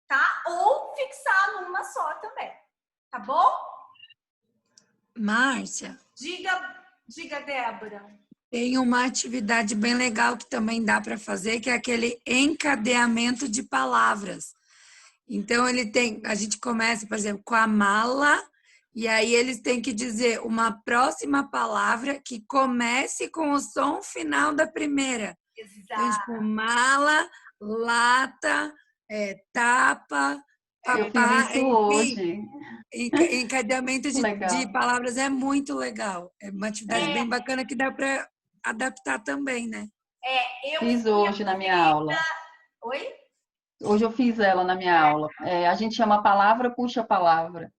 Speaker 1: tá? Ou fixar numa só também, tá bom?
Speaker 4: Márcia,
Speaker 1: Diga, Débora.
Speaker 4: tem uma atividade bem legal que também dá para fazer, que é aquele encadeamento de palavras. Então, a gente começa, por exemplo, com a mala, e aí eles têm que dizer uma próxima palavra que comece com o som final da primeira.
Speaker 1: Exato.
Speaker 4: Então, tipo, mala, lata, tapa, papá,
Speaker 3: hoje.
Speaker 4: Encadeamento de palavras é muito legal. É uma atividade bem bacana que dá para adaptar também, né?
Speaker 3: Eu fiz hoje na minha aula.
Speaker 1: Oi?
Speaker 3: Hoje eu fiz ela na minha aula. A gente chama palavra, puxa palavra.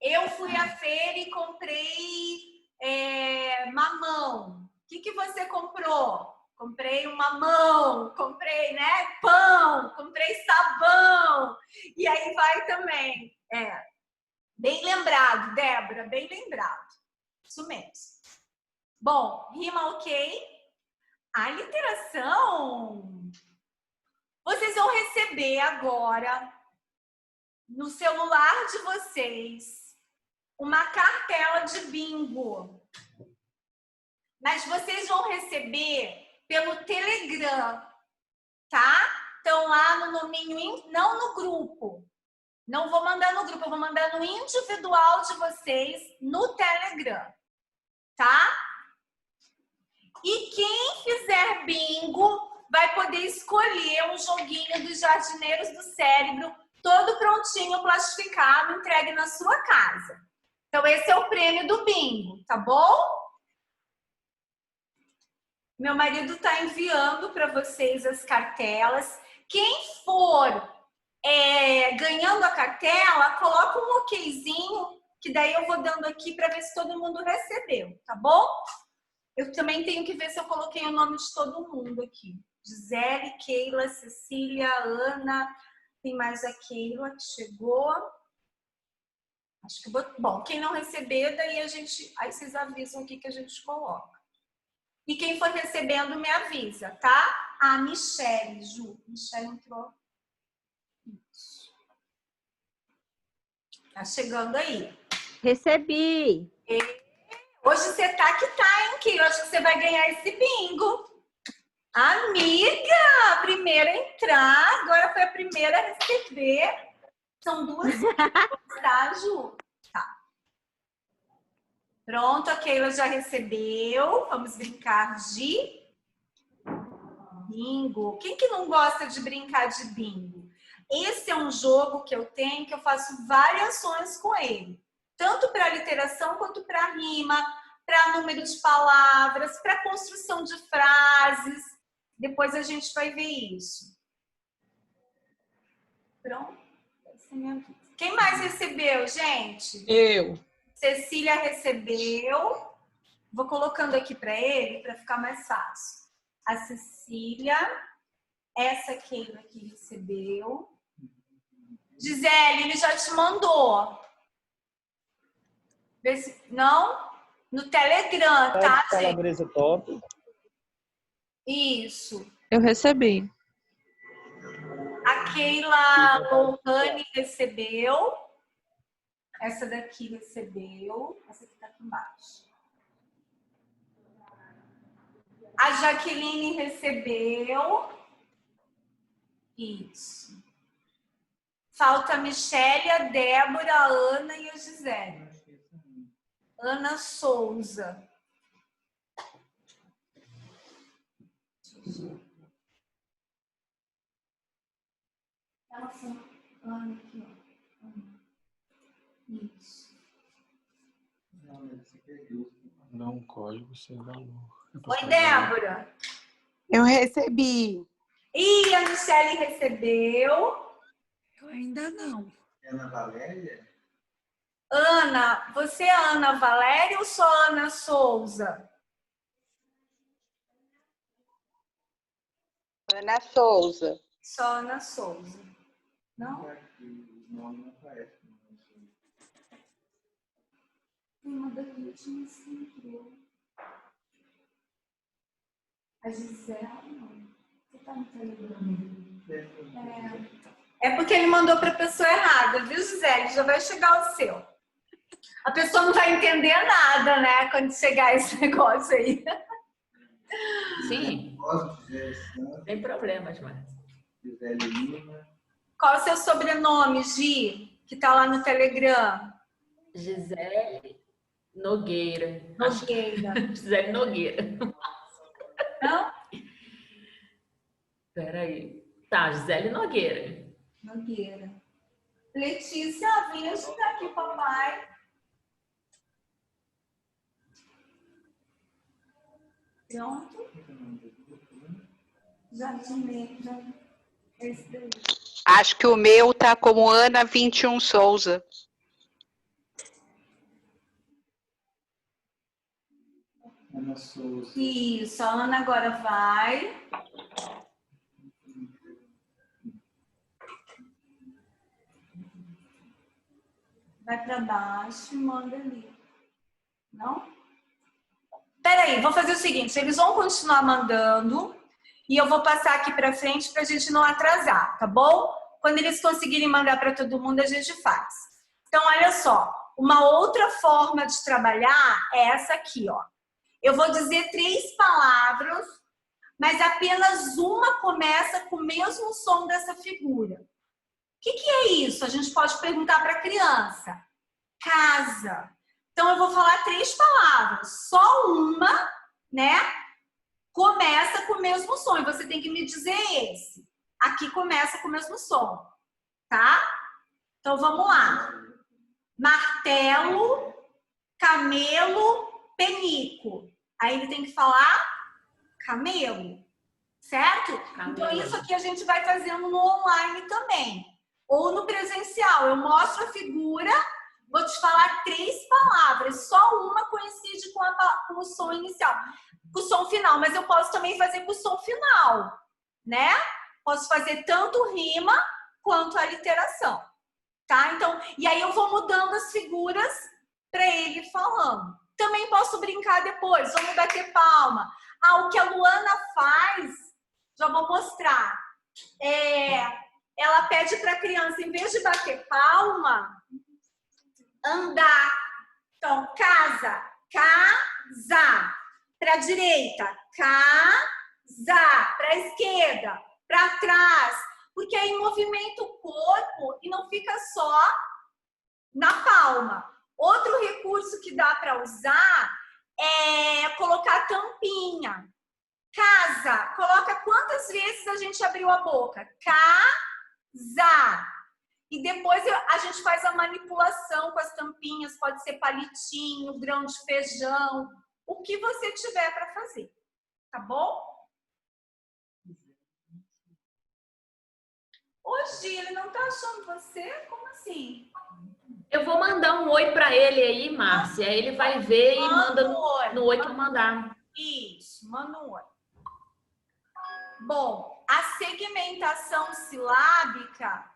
Speaker 1: Eu fui à feira e comprei mamão. O que você comprou? comprei uma mão, comprei, né, pão, comprei sabão. E aí vai também. Bem lembrado, Débora, bem lembrado. Isso mesmo. Bom, rima ok. A literação. Vocês vão receber agora, no celular de vocês, uma cartela de bingo. Mas vocês vão receber pelo Telegram, tá? Então, lá no nominho, não no grupo. Não vou mandar no grupo, eu vou mandar no individual de vocês, no Telegram, tá? E quem fizer bingo vai poder escolher um joguinho dos Jardineiros do Cérebro, todo prontinho, plastificado, entregue na sua casa. Então, esse é o prêmio do bingo, tá bom? Meu marido está enviando para vocês as cartelas. Quem for ganhando a cartela, coloca um okzinho, que daí eu vou dando aqui para ver se todo mundo recebeu, tá bom? Eu também tenho que ver se eu coloquei o nome de todo mundo aqui. Gisele, Keila, Cecília, Ana, tem mais a Keila que chegou. Acho que bom, quem não receber, daí aí vocês avisam aqui que a gente coloca. E quem for recebendo me avisa, tá? A Michele, Ju. Michele entrou. Isso. Tá chegando aí.
Speaker 6: Recebi.
Speaker 1: Hoje você tá que tá, hein, Keila? Acho que você vai ganhar esse bingo. Amiga, primeira a entrar, agora foi a primeira a receber. São duas, tá, Ju? Tá. Pronto, a Keila já recebeu. Vamos brincar de bingo. Quem que não gosta de brincar de bingo? Esse é um jogo que eu tenho, que eu faço variações com ele. Tanto para literação quanto para rima, para número de palavras, para construção de frases. Depois a gente vai ver isso. Pronto. Quem mais recebeu, gente?
Speaker 2: Eu.
Speaker 1: Cecília recebeu. Vou colocando aqui para ele, para ficar mais fácil. A Cecília. Essa Keila aqui recebeu. Gisele, ele já te mandou. Vê se... Não? No Telegram, tá, gente?
Speaker 7: Calabresa top.
Speaker 1: Isso.
Speaker 2: Eu recebi.
Speaker 1: A Keila Lohane recebeu. Essa daqui recebeu. Essa aqui tá aqui embaixo. A Jaqueline recebeu. Isso. Falta a Michele, a Débora, a Ana e a Gisele. Ana Souza. Nossa, Ana aqui, ó. Isso.
Speaker 7: Dá um código sem valor.
Speaker 1: Oi, Débora.
Speaker 6: Eu recebi.
Speaker 1: E a Michele recebeu.
Speaker 4: Eu ainda não.
Speaker 7: Ana Valéria?
Speaker 1: Ana, você é Ana Valéria ou só Ana Souza?
Speaker 6: Ana Souza.
Speaker 1: Só Ana Souza. Não?
Speaker 7: Não aparece.
Speaker 1: Uma das últimas que entrou. A Gisela, não. Você tá no Telegram? É porque ele mandou para a pessoa errada, viu, Gisele? Já vai chegar o seu. A pessoa não vai entender nada, né? Quando chegar esse negócio aí.
Speaker 5: Sim. Sem problemas, mas.
Speaker 1: Qual é o seu sobrenome, Gi? Que tá lá no Telegram.
Speaker 5: Gisele Nogueira.
Speaker 1: Nogueira.
Speaker 5: Gisele Nogueira.
Speaker 1: Não?
Speaker 5: Peraí. Tá, Gisele Nogueira.
Speaker 1: Nogueira. Letícia, vem ajudar aqui, papai. Pronto. Jardineiro, já. Esse daí.
Speaker 6: Acho que o meu tá como Ana 21 Souza.
Speaker 7: Ana Souza.
Speaker 1: Isso, a Ana agora vai. Vai para baixo e manda ali. Não? Peraí, vou fazer o seguinte, eles vão continuar mandando e eu vou passar aqui para frente para a gente não atrasar, tá bom? Quando eles conseguirem mandar para todo mundo, a gente faz. Então, olha só, uma outra forma de trabalhar é essa aqui, ó. Eu vou dizer 3 palavras, mas apenas uma começa com o mesmo som dessa figura. O que é isso? A gente pode perguntar para a criança. Casa. Então, eu vou falar 3 palavras. Só uma, né? Começa com o mesmo som. E você tem que me dizer esse. Aqui começa com o mesmo som. Tá? Então, vamos lá. Martelo, camelo, penico. Aí ele tem que falar camelo. Certo?
Speaker 5: Camelo.
Speaker 1: Então, isso aqui a gente vai fazendo no online também. Ou no presencial. Eu mostro a figura, vou te falar 3 palavras. Só uma coincide com o som inicial. Com o som final. Mas eu posso também fazer com o som final. Né? Posso fazer tanto rima quanto a literação. Tá? Então, e aí eu vou mudando as figuras para ele falando. Também posso brincar depois. Vamos bater palma. Ah, o que a Luana faz, já vou mostrar. Ela pede para a criança, em vez de bater palma, andar. Então, casa, casa. Para a direita, casa. Para a esquerda, para trás. Porque aí movimenta o corpo e não fica só na palma. Outro recurso que dá para usar é colocar tampinha. Casa. Coloca quantas vezes a gente abriu a boca. Casa. E depois a gente faz a manipulação com as tampinhas. Pode ser palitinho, grão de feijão. O que você tiver para fazer. Tá bom? Hoje ele não tá achando você? Como assim?
Speaker 5: Eu vou mandar um oi para ele aí, Márcia. Aí ele vai ver e manda no oi que eu mandar.
Speaker 1: Isso, manda um oi. Bom, a segmentação silábica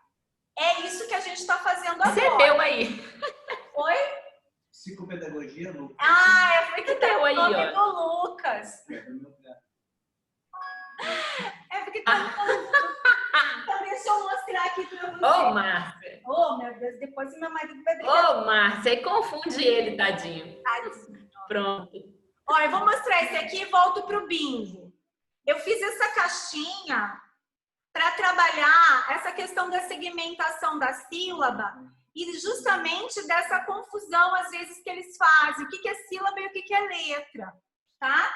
Speaker 1: é isso que a gente está fazendo agora.
Speaker 5: Recebeu aí.
Speaker 1: Oi?
Speaker 7: Psicopedagogia, Lucas.
Speaker 1: Ah, é porque tá
Speaker 5: Recebeu
Speaker 1: o
Speaker 5: aí,
Speaker 1: nome
Speaker 5: ó.
Speaker 1: do Lucas. É porque tá no nome do Lucas. Então deixa eu mostrar aqui para você.
Speaker 5: Ô, Márcia.
Speaker 1: Oh, meu Deus, depois meu marido vai brigar.
Speaker 5: Ô, Márcia. Aí confunde ele, tadinho.
Speaker 1: Tadinho.
Speaker 5: Pronto.
Speaker 1: Olha, eu vou mostrar esse aqui e volto pro bingo. Eu fiz essa caixinha para trabalhar essa questão da segmentação da sílaba e justamente dessa confusão, às vezes, que eles fazem. O que é sílaba e o que é letra, tá?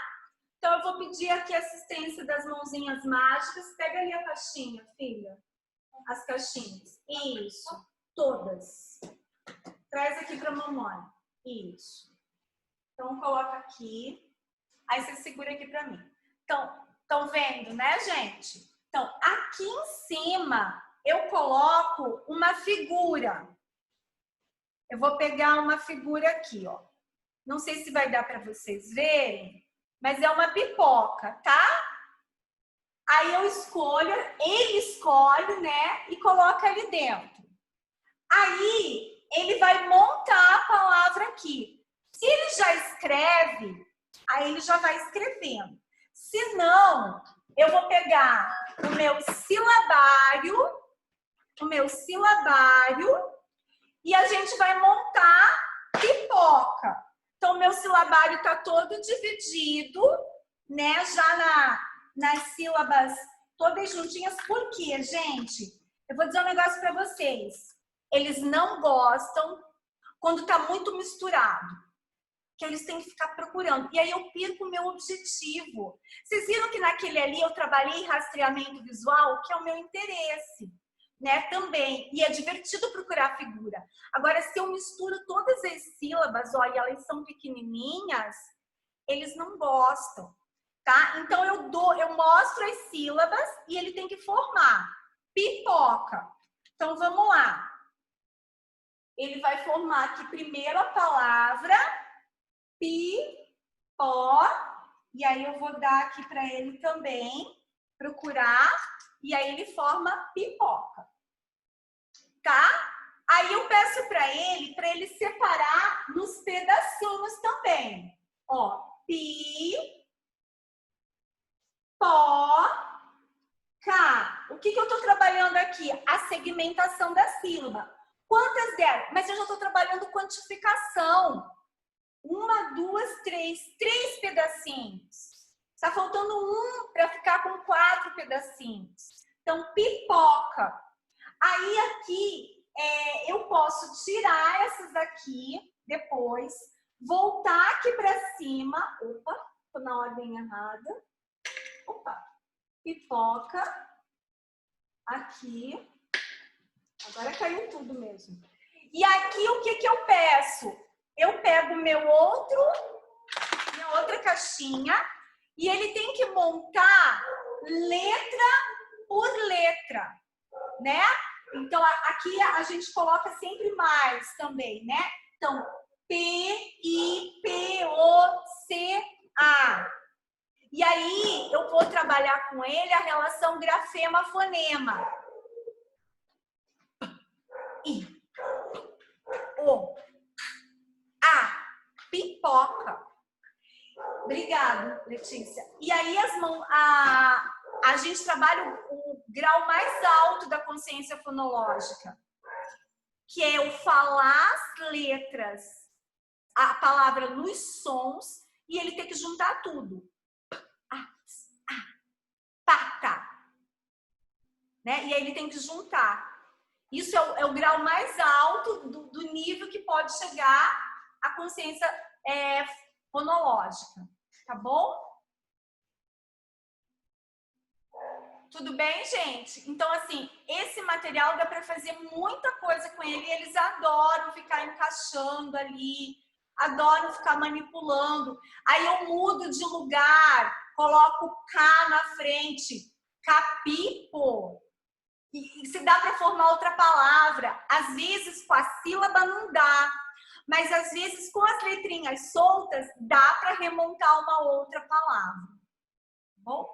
Speaker 1: Então, eu vou pedir aqui a assistência das mãozinhas mágicas. Pega ali a caixinha, filha. As caixinhas. Isso. Todas. Traz aqui para a mamãe. Isso. Então, coloca aqui. Aí, você segura aqui para mim. Então, estão vendo, né, gente? Então, aqui em cima, eu coloco uma figura. Eu vou pegar uma figura aqui, ó. Não sei se vai dar para vocês verem, mas é uma pipoca, tá? Aí eu escolho, ele escolhe, né? E coloca ali dentro. Aí, ele vai montar a palavra aqui. Se ele já escreve, aí ele já vai escrevendo. Se não, eu vou pegar o meu silabário e a gente vai montar pipoca. Então, o meu silabário está todo dividido, né? Já nas sílabas todas juntinhas. Por quê, gente? Eu vou dizer um negócio para vocês. Eles não gostam quando está muito misturado. Que eles têm que ficar procurando. E aí eu perco o meu objetivo. Vocês viram que naquele ali eu trabalhei rastreamento visual, que é o meu interesse, né? Também. E é divertido procurar a figura. Agora, se eu misturo todas as sílabas, ó, e elas são pequenininhas, eles não gostam, tá? Então eu mostro as sílabas e ele tem que formar. Pipoca. Então vamos lá. Ele vai formar aqui primeiro a palavra pó. E aí eu vou dar aqui para ele também, procurar. E aí ele forma pipoca. Tá? Aí eu peço para ele separar nos pedacinhos também. Ó, pi, pó, cá. O que eu estou trabalhando aqui? A segmentação da sílaba. Quantas deram? Mas eu já estou trabalhando quantificação. 1, 2, 3. 3 pedacinhos. Está faltando um para ficar com 4 pedacinhos. Então, pipoca. Aí aqui, eu posso tirar essas daqui depois, voltar aqui para cima. Opa, estou na ordem errada. Opa, pipoca. Aqui. Agora caiu tudo mesmo. E aqui, o que eu peço? Eu pego minha outra caixinha e ele tem que montar letra por letra, né? Então, aqui a gente coloca sempre mais também, né? Então, P-I-P-O-C-A. E aí, eu vou trabalhar com ele a relação grafema-fonema. I, O, A, pipoca. Obrigada, Letícia. E aí, a gente trabalha o grau mais alto da consciência fonológica, que é o falar as letras, a palavra nos sons, e ele tem que juntar tudo. Pata. Né? E aí ele tem que juntar. Isso é o grau mais alto do nível que pode chegar a consciência fonológica. Tá bom? Tudo bem, gente? Então, assim, esse material dá para fazer muita coisa com ele. Eles adoram ficar encaixando ali, adoram ficar manipulando. Aí eu mudo de lugar, coloco o K na frente, capipo. E se dá para formar outra palavra. Às vezes, com a sílaba não dá. Mas, às vezes, com as letrinhas soltas, dá para remontar uma outra palavra. Bom?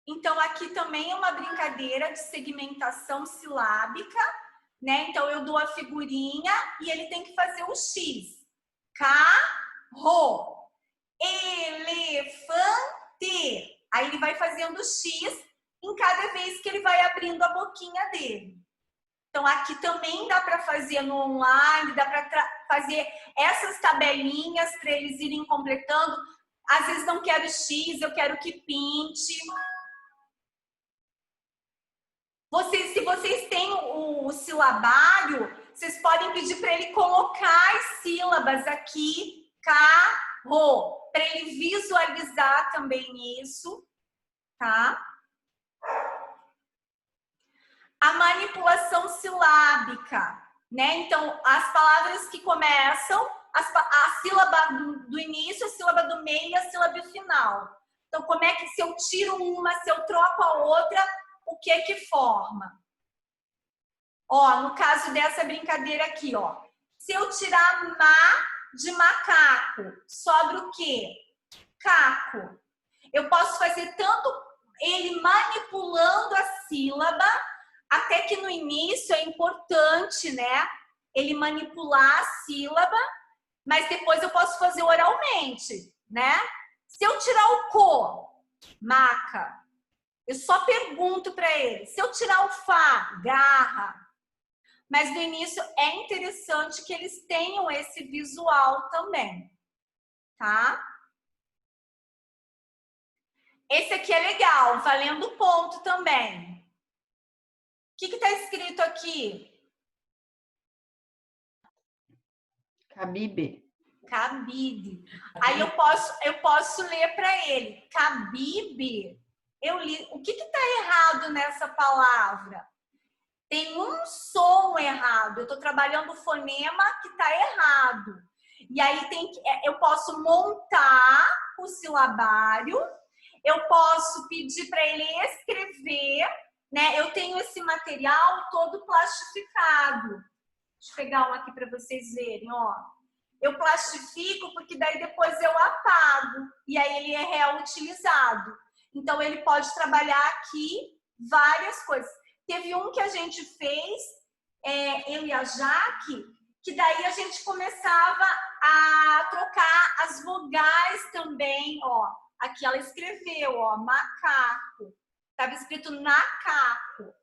Speaker 1: Então, aqui também é uma brincadeira de segmentação silábica, né? Então, eu dou a figurinha e ele tem que fazer o X. Carro. Elefante. Aí ele vai fazendo X em cada vez que ele vai abrindo a boquinha dele. Então, aqui também dá para fazer no online, dá para fazer essas tabelinhas para eles irem completando. Às vezes não quero X, eu quero que pinte. Se vocês têm o silabário, vocês podem pedir para ele colocar as sílabas aqui, carro, para ele visualizar também isso, tá? A manipulação silábica, né? Então, as palavras que começam, a sílaba do início, a sílaba do meio e a sílaba final. Então, como é que se eu tiro uma, se eu troco a outra, o que que forma? Ó, no caso dessa brincadeira aqui, ó. Se eu tirar ma de macaco, sobra o quê? Caco. Eu posso fazer tanto ele manipulando a sílaba, até que no início é importante, né? Ele manipular a sílaba, mas depois eu posso fazer oralmente, né? Se eu tirar o co, maca, eu só pergunto para ele. Se eu tirar o fá, garra. Mas no início é interessante que eles tenham esse visual também, tá? Esse aqui é legal, valendo ponto também. O que está escrito aqui?
Speaker 3: Cabibe.
Speaker 1: Cabibe. Aí eu posso ler para ele. Cabibe. Eu li. O que está errado nessa palavra? Tem um som errado. Eu estou trabalhando o fonema que está errado. E aí eu posso montar o silabário. Eu posso pedir para ele escrever, né? Eu tenho esse material todo plastificado. Deixa eu pegar um aqui para vocês verem, ó. Eu plastifico porque daí depois eu apago e aí ele é reutilizado. Então ele pode trabalhar aqui várias coisas. Teve um que a gente fez, eu e a Jaque, que daí a gente começava a trocar as vogais também, ó. Aqui ela escreveu, ó, macaco. Estava escrito nacaco,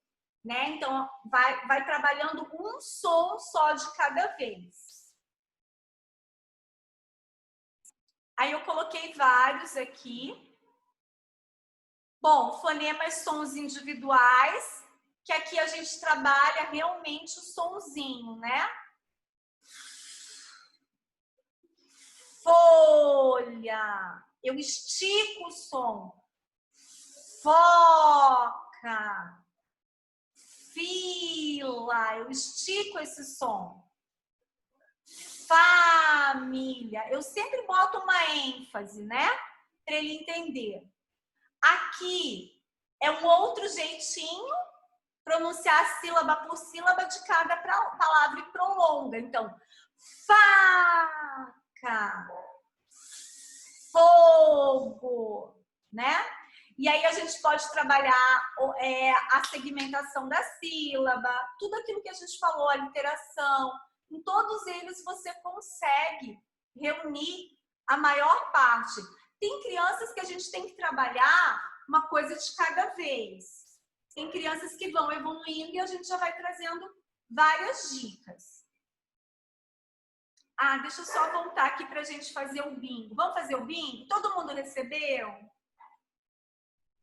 Speaker 1: né? Então vai trabalhando um som só de cada vez. Aí eu coloquei vários aqui. Bom, fonemas, sons individuais, que aqui a gente trabalha realmente o sonzinho, né? Folha. Eu estico o som. Foca. Fila. Eu estico esse som. Família. Eu sempre boto uma ênfase, né? Para ele entender. Aqui é um outro jeitinho, pronunciar sílaba por sílaba de cada palavra e prolonga. Então, faca, fogo, né? E aí a gente pode trabalhar a segmentação da sílaba, tudo aquilo que a gente falou, a literação. Em todos eles você consegue reunir a maior parte. Tem crianças que a gente tem que trabalhar uma coisa de cada vez. Tem crianças que vão evoluindo e a gente já vai trazendo várias dicas. Ah, deixa eu só voltar aqui para a gente fazer o bingo. Vamos fazer o bingo? Todo mundo recebeu?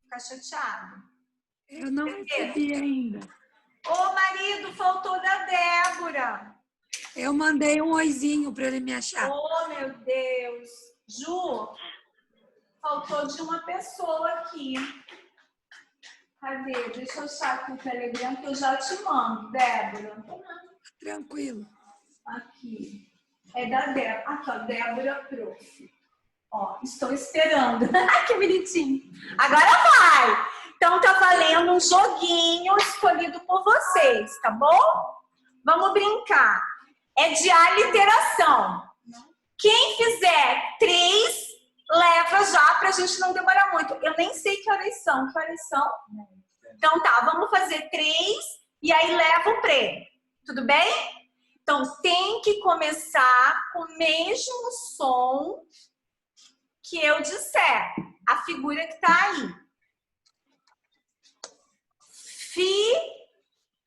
Speaker 1: Ficar chateado?
Speaker 4: Eu não recebi ainda.
Speaker 1: Ô, marido, faltou da Débora.
Speaker 4: Eu mandei um oizinho para ele me achar.
Speaker 1: Oh, meu Deus. Ju, faltou de uma pessoa aqui. Cadê? Deixa eu achar aqui o Telegram que eu já te mando, Débora.
Speaker 4: Tranquilo.
Speaker 1: Aqui. É da Débora. Aqui, ó, Débora Prof. Ó, estou esperando. Que bonitinho. Agora vai! Então tá valendo um joguinho escolhido por vocês, tá bom? Vamos brincar. É de aliteração. Quem fizer 3, leva já pra gente não demorar muito. Eu nem sei que horas são. Que horas são? Então tá, vamos fazer 3 e aí leva o prêmio. Tudo bem? Então tem que começar com o mesmo som que eu disser. A figura que tá aí.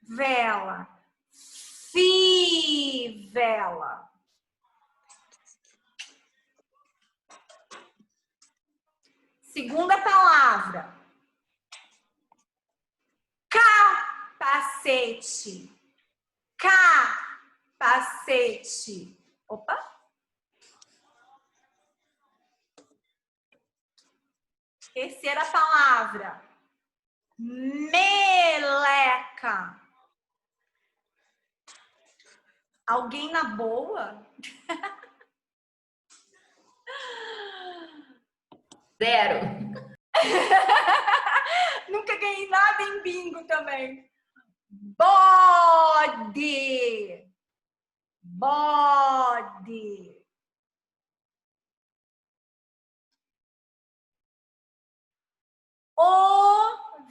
Speaker 1: Fivela. Fivela. Segunda palavra. Capacete. Capacete. Opa. Terceira palavra. Meleca. Alguém na boa?
Speaker 5: 0.
Speaker 1: Nunca ganhei nada em bingo também. Bode. Bode.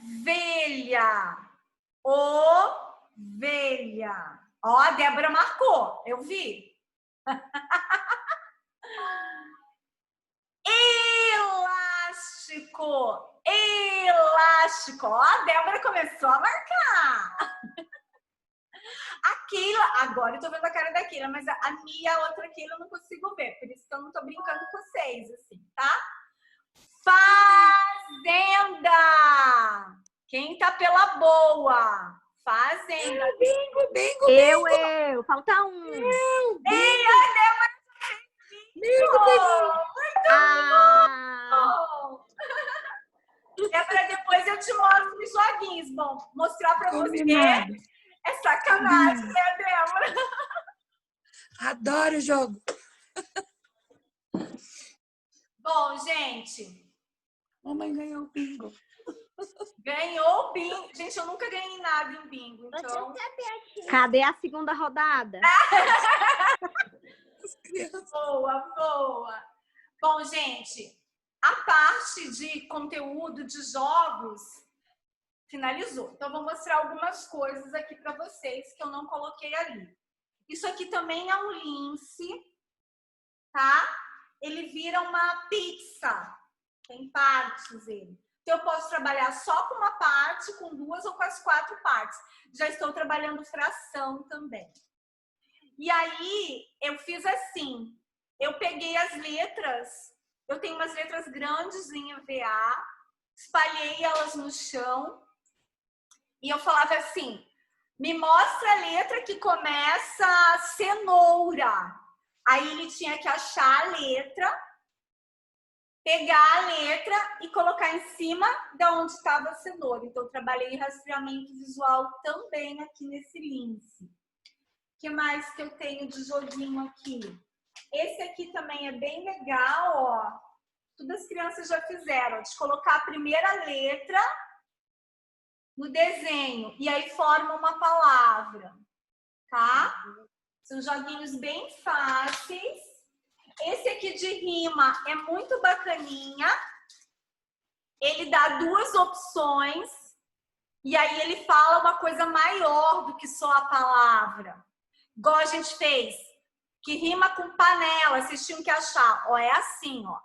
Speaker 1: Ovelha. Ovelha. Ó, a Débora marcou. Eu vi. Elástico. Elástico. Ó, a Débora começou a marcar. A Keila, agora eu tô vendo a cara da Keila, mas a minha e a outra Keila eu não consigo ver. Por isso que eu não tô brincando com vocês, assim, tá? Fazenda. Quem tá pela boa? Fazenda.
Speaker 4: Bingo, bingo,
Speaker 6: Eu. Falta um.
Speaker 1: Ei, a Débora
Speaker 4: bingo, bingo.
Speaker 1: bom. É pra depois eu te mostro os joguinhos. Bom, mostrar pra
Speaker 4: Combinado.
Speaker 1: você é sacanagem, né, Débora?
Speaker 4: Adoro o jogo.
Speaker 1: Bom, gente,
Speaker 4: Mamãe ganhou o bingo.
Speaker 1: ganhou o bingo. Gente, eu nunca ganhei nada em bingo, então...
Speaker 6: Cadê a segunda rodada?
Speaker 4: as crianças.
Speaker 1: Boa, boa. Bom, gente, a parte de conteúdo de jogos finalizou. Então, eu vou mostrar algumas coisas aqui para vocês que eu não coloquei ali. Isso aqui também é um lince, tá? Ele vira uma pizza. Tem partes ele. Então, eu posso trabalhar só com uma parte, com duas ou com as 4 partes. Já estou trabalhando fração também. E aí, eu fiz assim. Eu peguei as letras. Eu tenho umas letras grandes em EVA. Espalhei elas no chão. E eu falava assim, me mostra a letra que começa cenoura. Aí ele tinha que achar a letra, pegar a letra e colocar em cima de onde estava a cenoura. Então, eu trabalhei rastreamento visual também aqui nesse lince. O que mais que eu tenho de joguinho aqui? Esse aqui também é bem legal, ó. Todas as crianças já fizeram, de colocar a primeira letra no desenho e aí forma uma palavra, tá? São joguinhos bem fáceis. Esse aqui de rima é muito bacaninha. Ele dá 2 opções e aí ele fala uma coisa maior do que só a palavra. Igual a gente fez, que rima com panela, vocês tinham que achar. Ó, é assim, ó.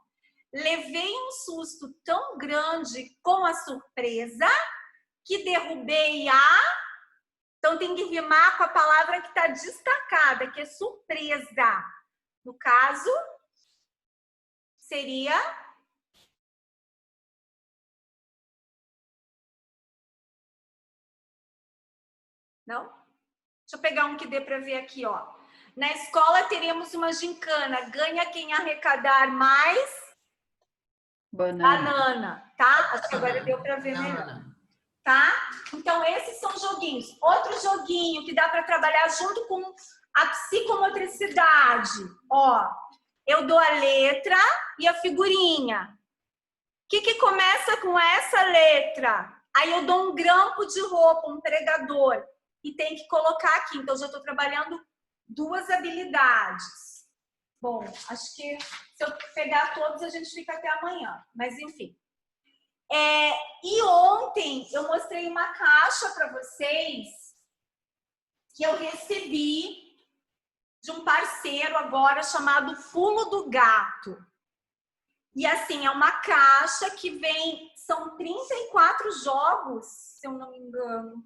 Speaker 1: Levei um susto tão grande com a surpresa que derrubei a... Então, tem que rimar com a palavra que está destacada, que é surpresa. No caso, seria... Não? Deixa eu pegar um que dê para ver aqui, ó. Na escola, teremos uma gincana. Ganha quem arrecadar mais... Banana, tá? Acho que agora deu para ver melhor. Tá? Então, esses são joguinhos. Outro joguinho que dá para trabalhar junto com a psicomotricidade. Ó, eu dou a letra e a figurinha. O que começa com essa letra? Aí eu dou um grampo de roupa, um pregador. E tem que colocar aqui. Então, eu já estou trabalhando 2 habilidades. Bom, acho que se eu pegar todos, a gente fica até amanhã. Mas, enfim. E ontem eu mostrei uma caixa para vocês que eu recebi de um parceiro agora chamado Fumo do Gato. E assim, é uma caixa que vem, são 34 jogos, se eu não me engano.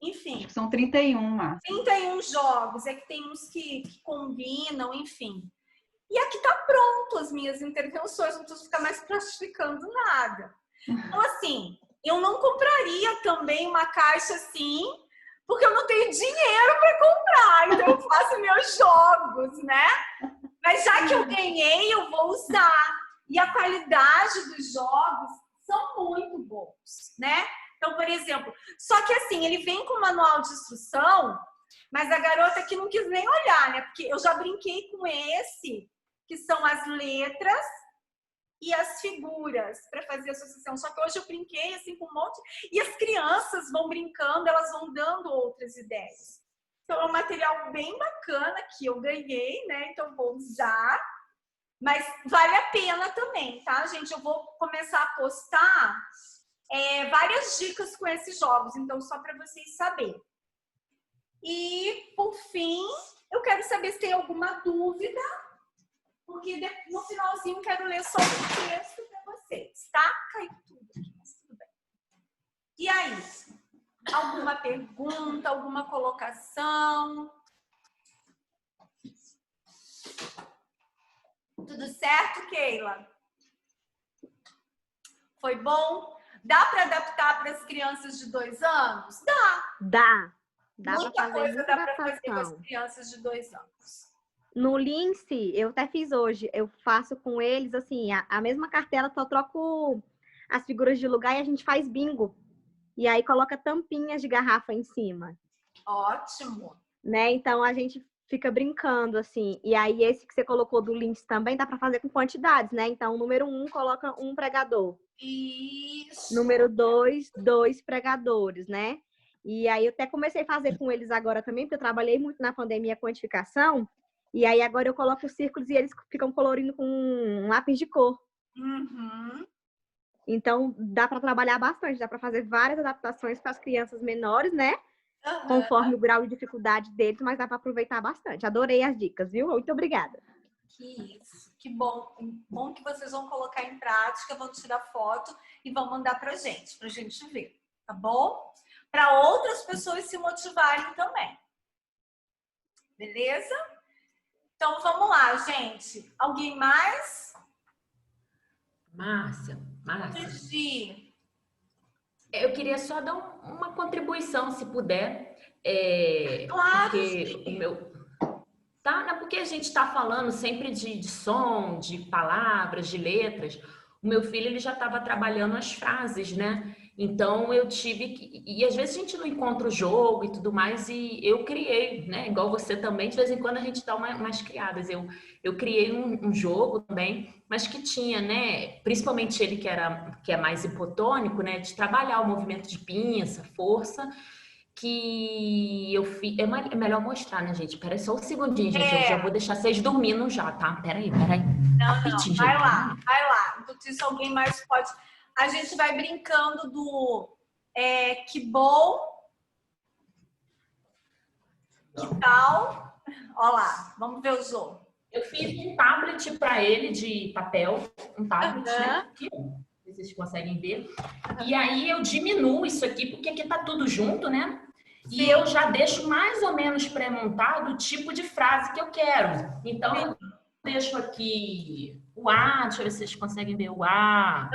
Speaker 1: Enfim.
Speaker 3: São 31, Márcia.
Speaker 1: 31 jogos, é que tem uns que combinam, enfim. E aqui tá pronto as minhas intervenções, não preciso ficar mais plastificando nada. Então, assim, eu não compraria também uma caixa assim, porque eu não tenho dinheiro para comprar, então eu faço meus jogos, né? Mas já que eu ganhei, eu vou usar. E a qualidade dos jogos são muito bons, né? Então, por exemplo, só que assim, ele vem com manual de instrução, mas a garota aqui não quis nem olhar, né? Porque eu já brinquei com esse, que são as letras e as figuras para fazer associação. Só que hoje eu brinquei assim com um monte... E as crianças vão brincando, elas vão dando outras ideias. Então, é um material bem bacana que eu ganhei, né? Então, vou usar. Mas vale a pena também, tá, gente? Eu vou começar a postar várias dicas com esses jogos. Então, só para vocês saberem. E, por fim, eu quero saber se tem alguma dúvida, porque no finalzinho quero ler só o texto para vocês, tá? Caiu tudo aqui, mas tudo bem. E aí? Alguma pergunta, alguma colocação? Tudo certo, Keila? Foi bom? Dá para adaptar para as crianças de 2 anos? Dá.
Speaker 6: Dá
Speaker 1: Muita
Speaker 6: para fazer
Speaker 1: coisa
Speaker 6: muita
Speaker 1: dá para fazer com as
Speaker 6: adaptação.
Speaker 1: crianças de 2 anos.
Speaker 6: No Lince, eu até fiz hoje, eu faço com eles, assim, a mesma cartela, só troco as figuras de lugar e a gente faz bingo. E aí coloca tampinhas de garrafa em cima.
Speaker 1: Ótimo.
Speaker 6: Né? Então, a gente fica brincando, assim. E aí, esse que você colocou do Lince também dá para fazer com quantidades, né? Então, número 1, coloca um pregador.
Speaker 1: Isso.
Speaker 6: Número 2, 2 pregadores, né? E aí, eu até comecei a fazer com eles agora também, porque eu trabalhei muito na pandemia quantificação. E aí agora eu coloco os círculos e eles ficam colorindo com um lápis de cor.
Speaker 1: Uhum.
Speaker 6: Então dá para trabalhar bastante, dá para fazer várias adaptações para as crianças menores, né?
Speaker 1: Uhum.
Speaker 6: Conforme o grau de dificuldade deles, mas dá para aproveitar bastante. Adorei as dicas, viu? Muito obrigada.
Speaker 1: Que isso, que bom. Bom que vocês vão colocar em prática, vão tirar foto e vão mandar pra gente ver, tá bom? Para outras pessoas se motivarem também. Beleza? Então vamos lá, gente. Alguém mais?
Speaker 5: Márcia.
Speaker 1: Gi.
Speaker 5: Eu queria só dar uma contribuição, se puder.
Speaker 1: Claro,
Speaker 5: porque
Speaker 1: Gi.
Speaker 5: o meu... Tá? Não é porque a gente está falando sempre de som, de palavras, de letras. O meu filho ele já estava trabalhando as frases, né? Então eu tive que... E às vezes a gente não encontra o jogo e tudo mais, e eu criei, né? Igual você também, de vez em quando a gente dá umas criadas. Eu criei um jogo também, mas que tinha, né? Principalmente ele que é mais hipotônico, né? De trabalhar o movimento de pinça, força, que eu fiz. É melhor mostrar, né, gente? Pera aí só um segundinho, gente. Eu já vou deixar vocês dormindo já, tá? Pera aí. Rapidinho,
Speaker 1: Vai
Speaker 5: gente.
Speaker 1: lá, vai lá. Enquanto isso, alguém mais pode. A gente vai brincando do que bom, que tal. Olha lá, vamos ver o jogo.
Speaker 5: Eu fiz um tablet para ele de papel, um tablet, né? Aqui, vocês conseguem ver. E aí eu diminuo isso aqui, porque aqui tá tudo junto, né? E eu já deixo mais ou menos pré-montado o tipo de frase que eu quero. Então, eu deixo aqui o A, deixa eu ver se vocês conseguem ver o A.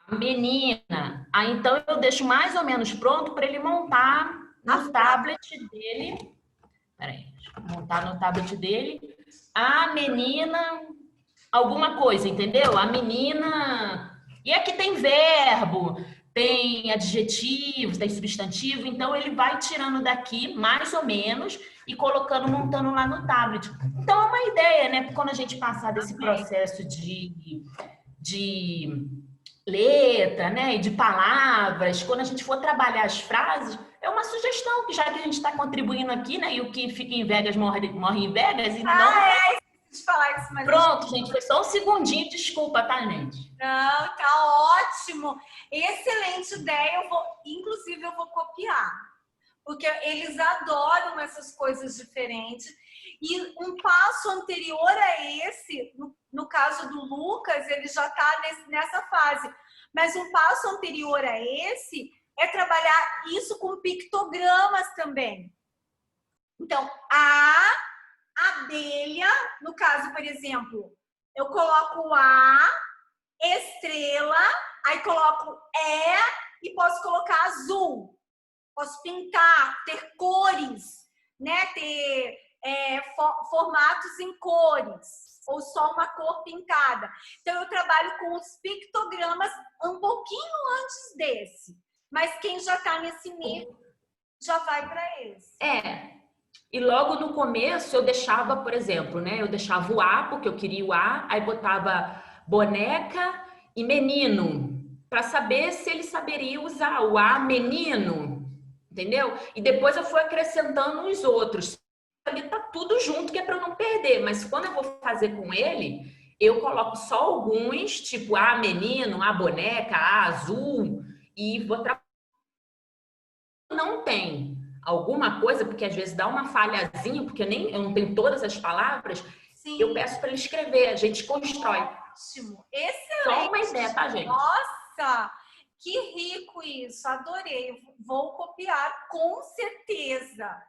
Speaker 5: A menina. Aí, então, eu deixo mais ou menos pronto para ele montar no tablet dele. Peraí, deixa eu montar no tablet dele. A menina, alguma coisa, entendeu? A menina. E aqui tem verbo, tem adjetivo, tem substantivo. Então, ele vai tirando daqui, mais ou menos, e colocando, montando lá no tablet. Então, é uma ideia, né? Quando a gente passar desse processo de letra, né, e de palavras, quando a gente for trabalhar as frases, é uma sugestão, que já que a gente está contribuindo aqui, né, e o que fica em Vegas morre em Vegas, então...
Speaker 1: De falar isso, mas
Speaker 5: pronto, gente, foi só um segundinho, desculpa, tá, gente?
Speaker 1: Não, tá ótimo. Excelente ideia, inclusive eu vou copiar, porque eles adoram essas coisas diferentes. E um passo anterior a esse, no caso do Lucas, ele já está nessa fase. Mas um passo anterior a esse é trabalhar isso com pictogramas também. Então, a abelha, no caso, por exemplo, eu coloco A, estrela, aí coloco e posso colocar azul. Posso pintar, ter cores, né? Ter formatos em cores, ou só uma cor pintada. Então, eu trabalho com os pictogramas um pouquinho antes desse. Mas quem já está nesse nível, já vai para esse.
Speaker 5: E logo no começo eu deixava, por exemplo, né? Eu deixava o A, porque eu queria o A, aí botava boneca e menino, para saber se ele saberia usar o A, menino, entendeu? E depois eu fui acrescentando os outros. Ali tá tudo junto, que é para eu não perder. Mas quando eu vou fazer com ele, eu coloco só alguns, tipo A, menino, A, boneca, A, azul, e vou trabalhar. Não tem alguma coisa, porque às vezes dá uma falhazinha, porque eu não tenho todas as palavras. Sim. Eu peço para ele escrever, a gente constrói.
Speaker 1: Ótimo, excelente.
Speaker 5: Só uma ideia, tá, gente?
Speaker 1: Nossa, que rico isso, adorei. Vou copiar com certeza,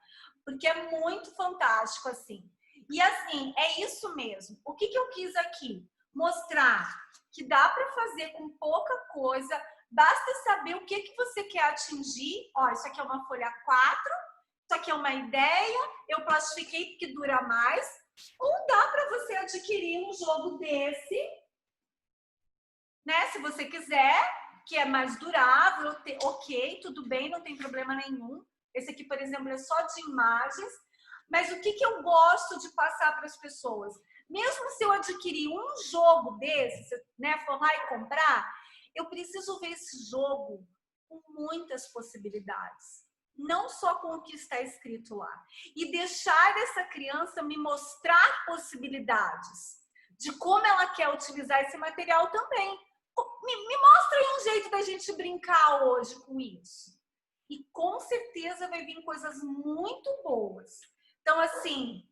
Speaker 1: porque é muito fantástico assim. E assim, é isso mesmo. O que eu quis aqui? Mostrar que dá para fazer com pouca coisa. Basta saber o que você quer atingir. Ó, isso aqui é uma folha 4, isso aqui é uma ideia, eu plastifiquei porque dura mais. Ou dá para você adquirir um jogo desse, né? Se você quiser, que é mais durável, ok, tudo bem, não tem problema nenhum. Esse aqui, por exemplo, é só de imagens. Mas o que eu gosto de passar para as pessoas? Mesmo se eu adquirir um jogo desse, né, for lá e comprar, eu preciso ver esse jogo com muitas possibilidades. não só com o que está escrito lá, e deixar essa criança me mostrar possibilidades de como ela quer utilizar esse material também. Me mostra aí um jeito da gente brincar hoje com isso. E com certeza vai vir coisas muito boas. Então, assim,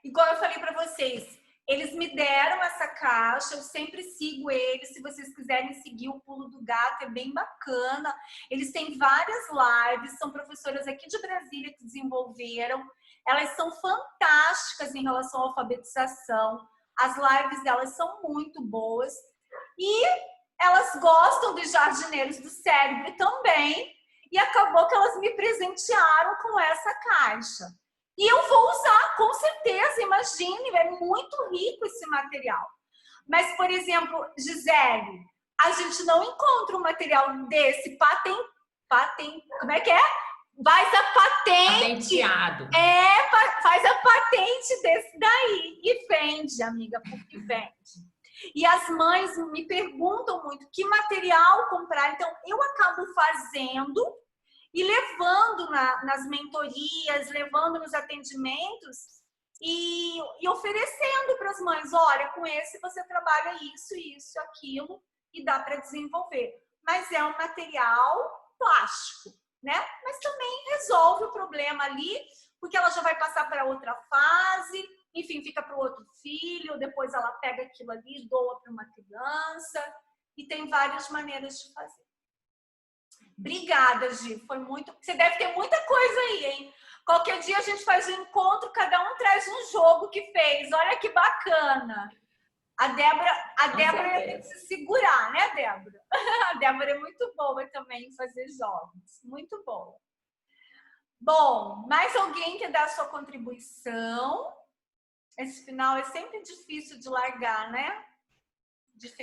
Speaker 1: igual eu falei para vocês, eles me deram essa caixa, eu sempre sigo eles. Se vocês quiserem seguir o Pulo do Gato, é bem bacana. Eles têm várias lives, são professoras aqui de Brasília que desenvolveram. Elas são fantásticas em relação à alfabetização. As lives delas são muito boas. E elas gostam dos Jardineiros do Cérebro também. E acabou que elas me presentearam com essa caixa. E eu vou usar, com certeza, imagine, é muito rico esse material. Mas, por exemplo, Gisele, a gente não encontra um material desse como é que é? Faz a patente.
Speaker 5: Patenteado.
Speaker 1: Faz a patente desse daí e vende, amiga, porque vende. E as mães me perguntam muito que material comprar. Então, eu acabo fazendo e levando nas mentorias, levando nos atendimentos e oferecendo para as mães, olha, com esse você trabalha isso, aquilo, e dá para desenvolver. Mas é um material plástico, né? Mas também resolve o problema ali, porque ela já vai passar para outra fase, enfim, fica para o outro filho, depois ela pega aquilo ali, doa para uma criança, e tem várias maneiras de fazer. Obrigada, Gi. Foi muito. Você deve ter muita coisa aí, hein? Qualquer dia a gente faz um encontro, cada um traz um jogo que fez. Olha que bacana. A Débora ia ter que se segurar, né, Débora? A Débora é muito boa também em fazer jogos. Muito boa. Bom, mais alguém quer dar a sua contribuição? Esse final é sempre difícil de largar, né?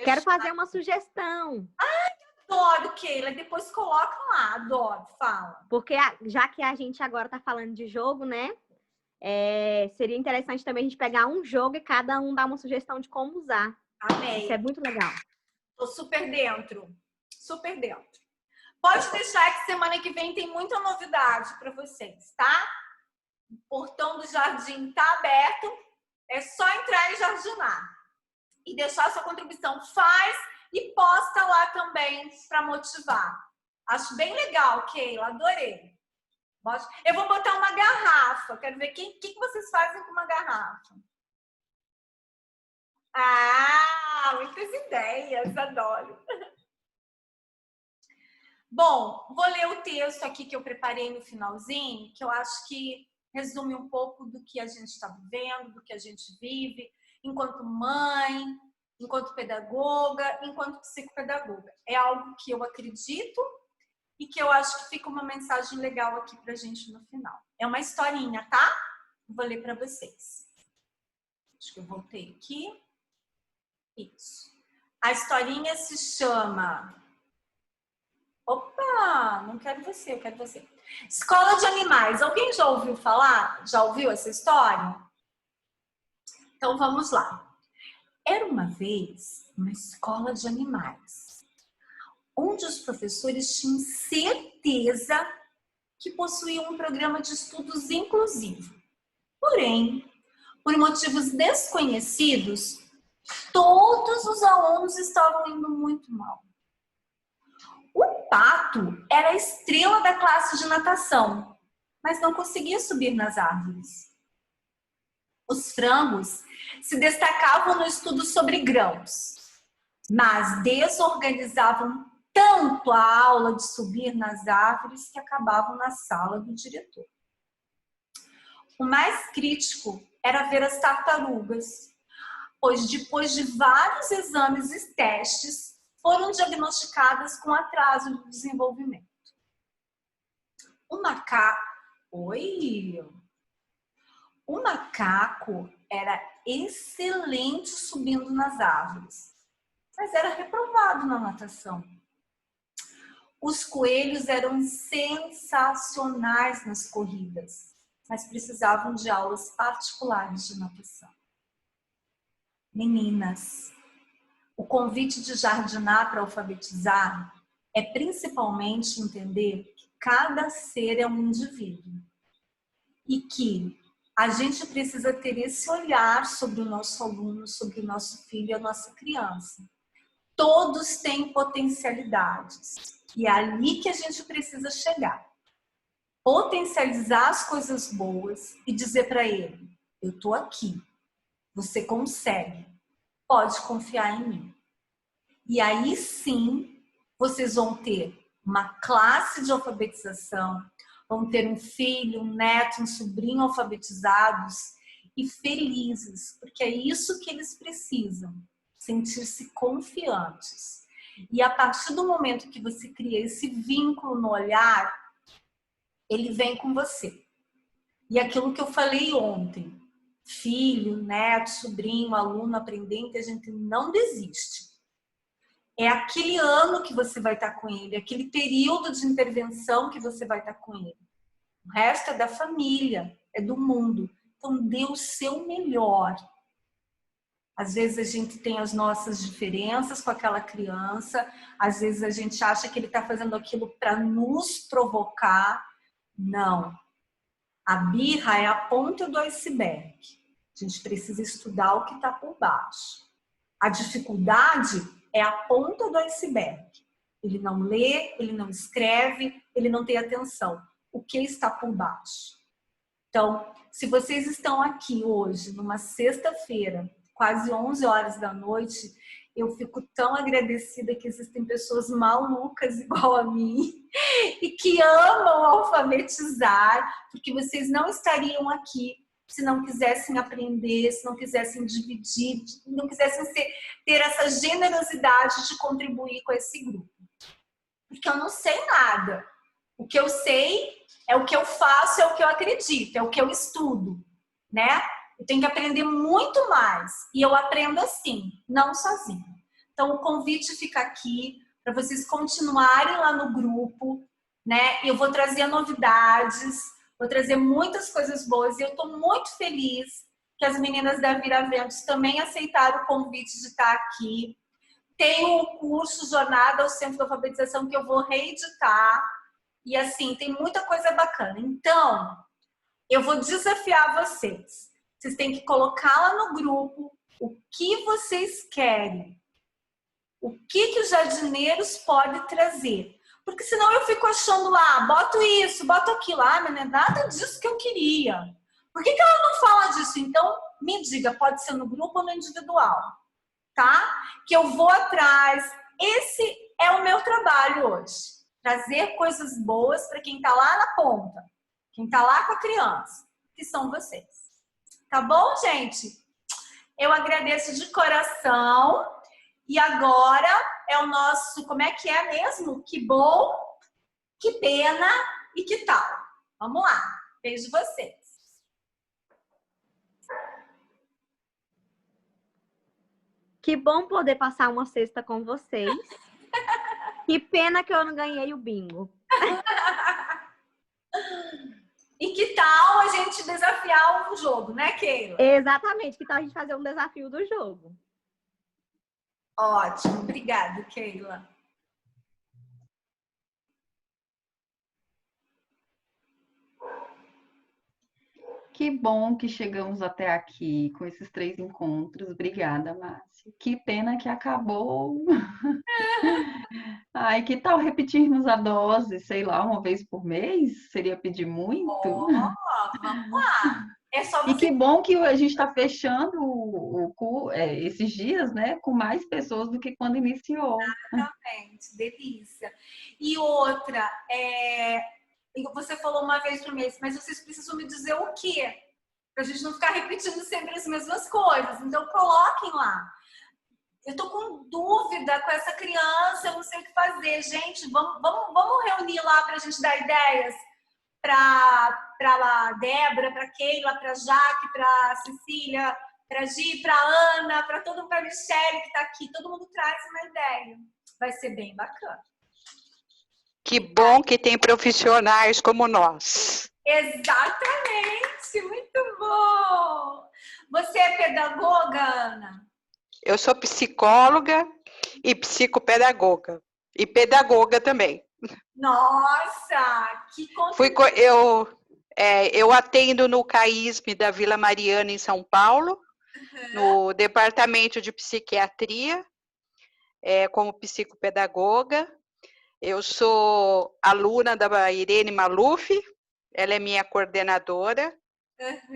Speaker 6: Quero fazer uma sugestão.
Speaker 1: Adoro, Keila. Depois coloca lá. Adoro. Fala.
Speaker 6: Porque já que a gente agora tá falando de jogo, né? Seria interessante também a gente pegar um jogo e cada um dar uma sugestão de como usar.
Speaker 1: Amei.
Speaker 6: Isso é muito legal.
Speaker 1: Tô super dentro. Super dentro. Pode deixar que semana que vem tem muita novidade para vocês, tá? O portão do jardim tá aberto. É só entrar e jardinar. E deixar a sua contribuição. Faz e posta lá também para motivar. Acho bem legal, Keila. Adorei. Eu vou botar uma garrafa. Quero ver o que vocês fazem com uma garrafa. Ah, muitas ideias. Adoro. Bom, vou ler o texto aqui que eu preparei no finalzinho, que eu acho que resume um pouco do que a gente está vivendo, do que a gente vive, enquanto mãe, enquanto pedagoga, enquanto psicopedagoga. É algo que eu acredito e que eu acho que fica uma mensagem legal aqui pra gente no final. É uma historinha, tá? Vou ler para vocês. Acho que eu voltei aqui. Isso. A historinha se chama... Opa! Não quero você, eu quero você. Escola de Animais. Alguém já ouviu falar? Já ouviu essa história? Então vamos lá. Era uma vez uma escola de animais, onde os professores tinham certeza que possuíam um programa de estudos inclusivo. Porém, por motivos desconhecidos, todos os alunos estavam indo muito mal. O pato era a estrela da classe de natação, mas não conseguia subir nas árvores. Os frangos se destacavam no estudo sobre grãos, mas desorganizavam tanto a aula de subir nas árvores que acabavam na sala do diretor. O mais crítico era ver as tartarugas, pois depois de vários exames e testes, foram diagnosticadas com atraso de desenvolvimento. O macaco era excelente subindo nas árvores, mas era reprovado na natação. Os coelhos eram sensacionais nas corridas, mas precisavam de aulas particulares de natação. Meninas, o convite de jardinar para alfabetizar é principalmente entender que cada ser é um indivíduo e que a gente precisa ter esse olhar sobre o nosso aluno, sobre o nosso filho e a nossa criança. Todos têm potencialidades e é ali que a gente precisa chegar. Potencializar as coisas boas e dizer para ele: eu tô aqui, você consegue, pode confiar em mim. E aí sim, vocês vão ter uma classe de alfabetização, vão ter um filho, um neto, um sobrinho alfabetizados e felizes, porque é isso que eles precisam, sentir-se confiantes. E a partir do momento que você cria esse vínculo no olhar, ele vem com você. E aquilo que eu falei ontem, filho, neto, sobrinho, aluno, aprendente, a gente não desiste. É aquele ano que você vai estar com ele, aquele período de intervenção que você vai estar com ele. O resto é da família, é do mundo. Então, dê o seu melhor. Às vezes a gente tem as nossas diferenças com aquela criança, às vezes a gente acha que ele está fazendo aquilo para nos provocar. Não. A birra é a ponta do iceberg. A gente precisa estudar o que está por baixo. A dificuldade é a ponta do iceberg. Ele não lê, ele não escreve, ele não tem atenção. O que está por baixo? Então, se vocês estão aqui hoje, numa sexta-feira, quase 11 horas da noite, eu fico tão agradecida que existem pessoas malucas igual a mim e que amam alfabetizar, porque vocês não estariam aqui se não quisessem aprender, se não quisessem dividir, não quisessem ter essa generosidade de contribuir com esse grupo. Porque eu não sei nada. O que eu sei é o que eu faço, é o que eu acredito, é o que eu estudo, né? Eu tenho que aprender muito mais. E eu aprendo assim, não sozinha. Então, o convite fica aqui para vocês continuarem lá no grupo, né? Eu vou trazer novidades, vou trazer muitas coisas boas. E eu estou muito feliz que as meninas da Viraventos também aceitaram o convite de estar aqui. Tem o curso Jornada ao Centro de Alfabetização que eu vou reeditar. E assim, tem muita coisa bacana. Então, eu vou desafiar vocês. Vocês têm que colocar lá no grupo o que vocês querem. O que os jardineiros podem trazer. Porque senão eu fico achando lá, boto isso, boto aquilo. Ah, mas não é nada disso que eu queria. Por que ela não fala disso? Então, me diga, pode ser no grupo ou no individual. Tá? Que eu vou atrás. Esse é o meu trabalho hoje. Trazer coisas boas para quem está lá na ponta. Quem está lá com a criança. Que são vocês. Tá bom, gente? Eu agradeço de coração. E agora é o nosso... Como é que é mesmo? Que bom, que pena e que tal? Vamos lá. Beijo vocês.
Speaker 6: Que bom poder passar uma sexta com vocês. Que pena que eu não ganhei o bingo.
Speaker 1: E que tal a gente desafiar um jogo, né, Keila?
Speaker 6: Exatamente. Que tal a gente fazer um desafio do jogo?
Speaker 1: Ótimo. Obrigada, Keila.
Speaker 3: Que bom que chegamos até aqui com esses 3 encontros. Obrigada, Márcia. Que pena que acabou. Ai, que tal repetirmos a dose, sei lá, uma vez por mês? Seria pedir muito?
Speaker 1: Vamos lá. É só você...
Speaker 3: E que bom que a gente está fechando esses dias, né, com mais pessoas do que quando iniciou.
Speaker 1: Exatamente, delícia. E outra, você falou uma vez por mês, mas vocês precisam me dizer o quê? Pra gente não ficar repetindo sempre as mesmas coisas. Então, coloquem lá. Eu tô com dúvida com essa criança, eu não sei o que fazer. Gente, vamos reunir lá pra gente dar ideias pra Débora, pra Keila, pra Jaque, pra Cecília, pra Gi, pra Ana, pra todo mundo, pra Michelle que tá aqui. Todo mundo traz uma ideia. Vai ser bem bacana.
Speaker 8: Que bom que tem profissionais como nós.
Speaker 1: Exatamente, muito bom. Você é pedagoga, Ana?
Speaker 8: Eu sou psicóloga e psicopedagoga. E pedagoga também.
Speaker 1: Nossa, que
Speaker 8: Fui,
Speaker 1: contribuição.
Speaker 8: eu atendo no CAISM da Vila Mariana, em São Paulo, no departamento de psiquiatria, como psicopedagoga. Eu sou aluna da Irene Maluf, ela é minha coordenadora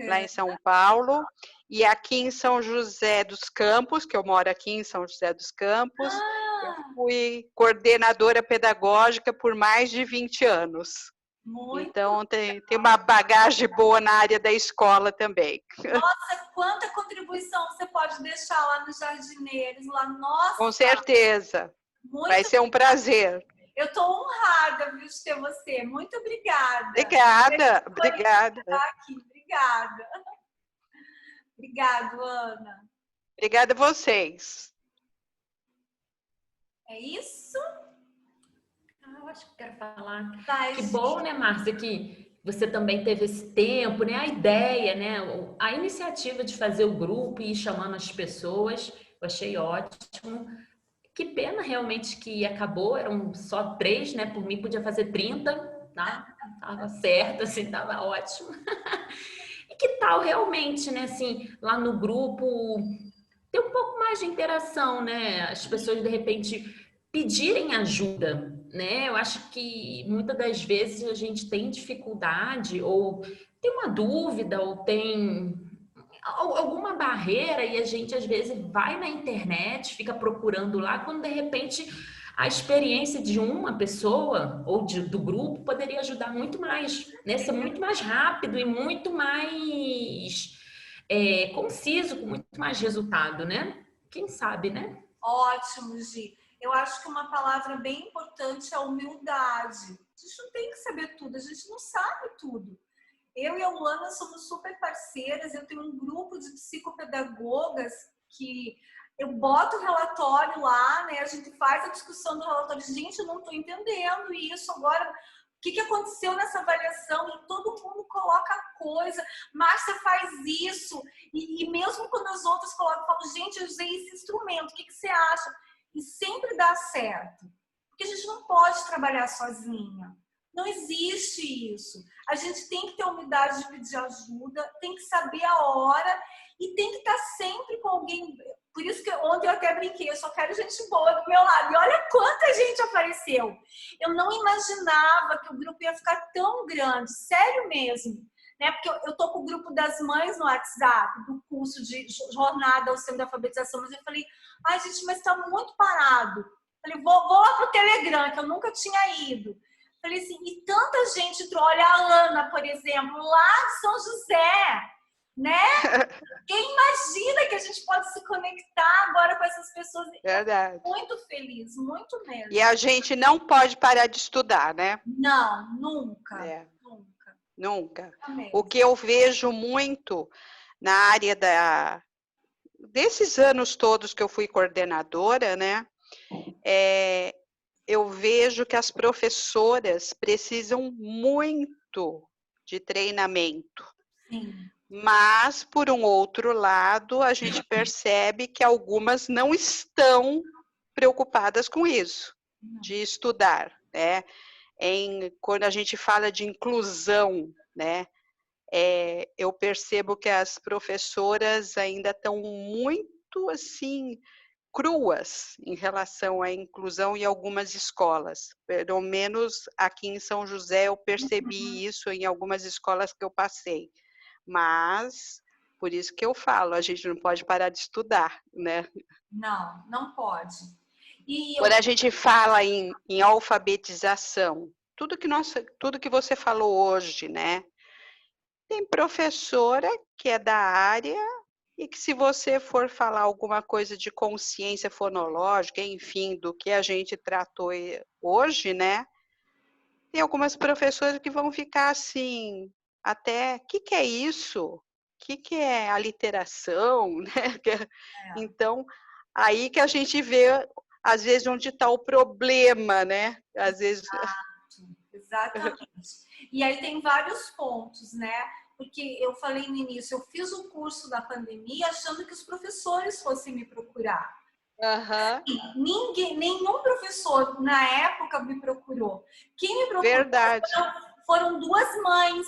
Speaker 8: lá em São Paulo. E aqui em São José dos Campos, que eu moro aqui em São José dos Campos, eu fui coordenadora pedagógica por mais de 20 anos.
Speaker 1: Muito
Speaker 8: então, tem uma bagagem boa na área da escola também.
Speaker 1: Nossa, quanta contribuição você pode deixar lá nos Jardineiros, lá, nossa.
Speaker 8: Com certeza. Vai ser um prazer.
Speaker 1: Eu estou honrada, viu, de ter você. Muito obrigada.
Speaker 8: Obrigada, obrigada.
Speaker 1: Aqui. Obrigada. Obrigada, Ana.
Speaker 8: Obrigada a vocês.
Speaker 1: É isso?
Speaker 5: Eu acho que quero falar.
Speaker 1: Vai,
Speaker 5: que bom, né, Márcia, que você também teve esse tempo, né? A ideia, né? A iniciativa de fazer o grupo e ir chamando as pessoas. Eu achei ótimo. Que pena realmente que acabou, eram só 3, né? Por mim podia fazer 30, tá? Tava certo, assim, tava ótimo. E que tal realmente, né? Assim, lá no grupo ter um pouco mais de interação, né? As pessoas de repente pedirem ajuda, né? Eu acho que muitas das vezes a gente tem dificuldade ou tem uma dúvida ou tem alguma barreira e a gente às vezes vai na internet, fica procurando lá, quando de repente a experiência de uma pessoa ou do grupo poderia ajudar muito mais, né? Ser muito mais rápido e muito mais conciso, com muito mais resultado, né? Quem sabe, né?
Speaker 1: Ótimo, Gi. Eu acho que uma palavra bem importante é a humildade. A gente não tem que saber tudo, a gente não sabe tudo. Eu e a Luana somos super parceiras, eu tenho um grupo de psicopedagogas que eu boto o relatório lá, né? A gente faz a discussão do relatório. Gente, eu não estou entendendo isso agora. O que aconteceu nessa avaliação? E todo mundo coloca coisa. Márcia faz isso. E mesmo quando as outras colocam, eu falo, gente, eu usei esse instrumento. O que você acha? E sempre dá certo. Porque a gente não pode trabalhar sozinha. Não existe isso. A gente tem que ter a humildade de pedir ajuda, tem que saber a hora e tem que estar sempre com alguém. Por isso que ontem eu até brinquei, eu só quero gente boa do meu lado. E olha quanta gente apareceu. Eu não imaginava que o grupo ia ficar tão grande, sério mesmo. Né? Porque eu tô com o grupo das mães no WhatsApp, do curso de jornada ao centro de alfabetização, mas eu falei, ai gente, mas está muito parado. Falei, vou lá pro Telegram, que eu nunca tinha ido. Falei assim, e tanta gente entrou. Olha a Ana, por exemplo, lá de São José, né? Quem imagina que a gente pode se conectar agora com essas pessoas?
Speaker 8: Verdade.
Speaker 1: Muito feliz, muito mesmo.
Speaker 8: E a gente não pode parar de estudar, né?
Speaker 1: Não, nunca. Nunca.
Speaker 8: Nunca. O que eu vejo muito na área desses anos todos que eu fui coordenadora, né? Eu vejo que as professoras precisam muito de treinamento.
Speaker 1: Sim.
Speaker 8: Mas, por um outro lado, a gente percebe que algumas não estão preocupadas com isso, de estudar, né? Quando a gente fala de inclusão, né? Eu percebo que as professoras ainda estão muito, assim, cruas em relação à inclusão em algumas escolas. Pelo menos aqui em São José eu percebi isso em algumas escolas que eu passei. Mas, por isso que eu falo, a gente não pode parar de estudar, né?
Speaker 1: Não, não pode.
Speaker 8: Quando a gente fala em alfabetização, tudo que você falou hoje, né? Tem professora que é da área e que se você for falar alguma coisa de consciência fonológica, enfim, do que a gente tratou hoje, né? Tem algumas professoras que vão ficar assim, até, o que é isso? O que é aliteração? Né? Então, aí que a gente vê, às vezes, onde está o problema, né? Às vezes...
Speaker 1: Exatamente. E aí tem vários pontos, né? Porque eu falei no início, eu fiz o curso da pandemia achando que os professores fossem me procurar.
Speaker 8: Aham.
Speaker 1: Nenhum professor na época me procurou. Quem me procurou
Speaker 8: Verdade.
Speaker 1: foram duas mães.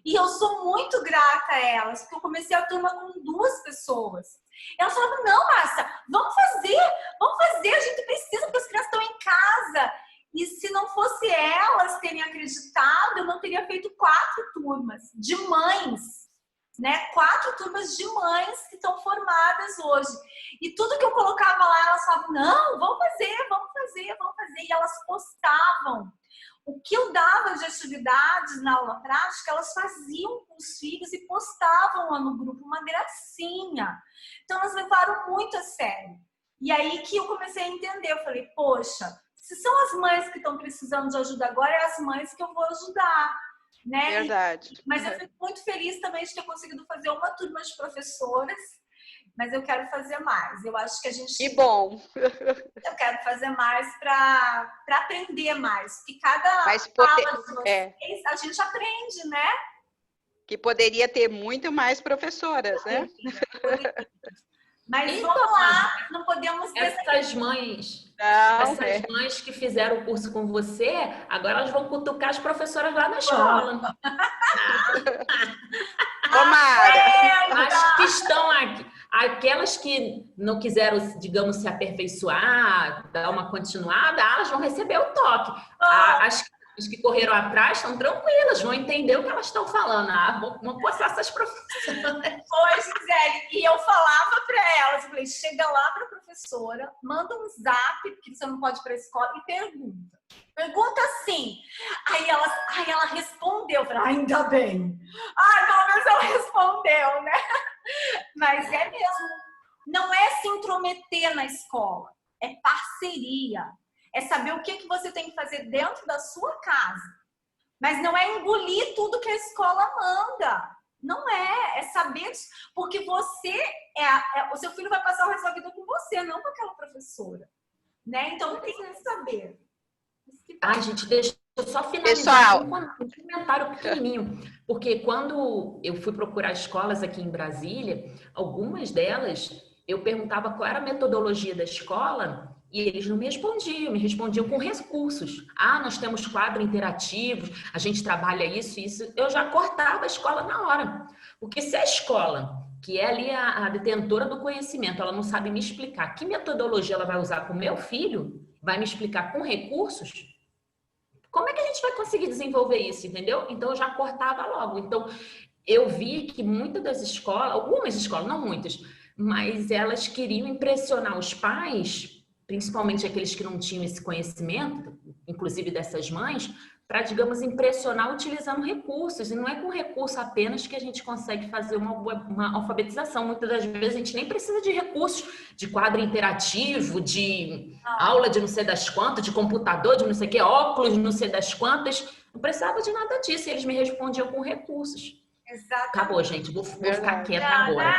Speaker 1: E eu sou muito grata a elas, porque eu comecei a turma com 2 pessoas. Elas falavam, não, Márcia, vamos fazer, a gente precisa, porque as crianças estão em casa. E se não fosse elas terem acreditado, eu não teria feito 4 turmas de mães, né? 4 turmas de mães que estão formadas hoje. E tudo que eu colocava lá, elas falavam, não, vamos fazer. E elas postavam. O que eu dava de atividades na aula prática, elas faziam com os filhos e postavam lá no grupo, uma gracinha. Então, elas levaram muito a sério. E aí que eu comecei a entender, eu falei, poxa, se são as mães que estão precisando de ajuda agora, é as mães que eu vou ajudar, né?
Speaker 8: Verdade.
Speaker 1: Mas eu fico muito feliz também de ter conseguido fazer uma turma de professoras, mas eu quero fazer mais. Eu acho que a gente...
Speaker 8: Que bom.
Speaker 1: Eu quero fazer mais para aprender mais. Porque cada
Speaker 8: Mas
Speaker 1: aula de vocês, a gente aprende, né?
Speaker 8: que poderia ter muito mais professoras, né?
Speaker 1: Poderia. Mas
Speaker 5: Então,
Speaker 1: vamos lá, não podemos...
Speaker 5: Essas mães que fizeram o curso com você, agora elas vão cutucar as professoras lá na escola.
Speaker 8: Tomara.
Speaker 5: As que estão aqui, aquelas que não quiseram, digamos, se aperfeiçoar, dar uma continuada, elas vão receber o toque. As que correram atrás estão tranquilas, vão entender o que elas estão falando. Vão postar essas professoras.
Speaker 1: Oi, Gisele. E eu falava para elas, eu falei, chega lá para a professora, manda um zap, porque você não pode ir para a escola, e pergunta. Pergunta assim. Aí ela respondeu. Eu falei, ainda bem. Pelo menos ela respondeu, né? Mas é mesmo. Não é se intrometer na escola. É parceria. É saber o que você tem que fazer dentro da sua casa. Mas não é engolir tudo que a escola manda. Não é. É saber... Porque você... o seu filho vai passar o resto da vida com você, não com aquela professora. Né? Então tem que saber.
Speaker 5: Gente, deixa eu só finalizar com um comentário pequenininho. Porque quando eu fui procurar escolas aqui em Brasília, algumas delas, eu perguntava qual era a metodologia da escola e eles não me respondiam com recursos. Nós temos quadro interativos, a gente trabalha isso. Eu já cortava a escola na hora. Porque se a escola, que é ali a detentora do conhecimento, ela não sabe me explicar que metodologia ela vai usar com o meu filho, vai me explicar com recursos, como é que a gente vai conseguir desenvolver isso, entendeu? Então, eu já cortava logo. Então, eu vi que muitas das escolas, algumas escolas, não muitas, mas elas queriam impressionar os pais, principalmente aqueles que não tinham esse conhecimento, inclusive dessas mães, para, digamos, impressionar utilizando recursos. E não é com recurso apenas que a gente consegue fazer uma alfabetização. Muitas das vezes a gente nem precisa de recursos, de quadro interativo, de aula de não sei das quantas, de computador, de não sei o que, óculos, não sei das quantas. Não precisava de nada disso. E eles me respondiam com recursos.
Speaker 1: Exatamente.
Speaker 5: Acabou, gente. Vou ficar quieta agora.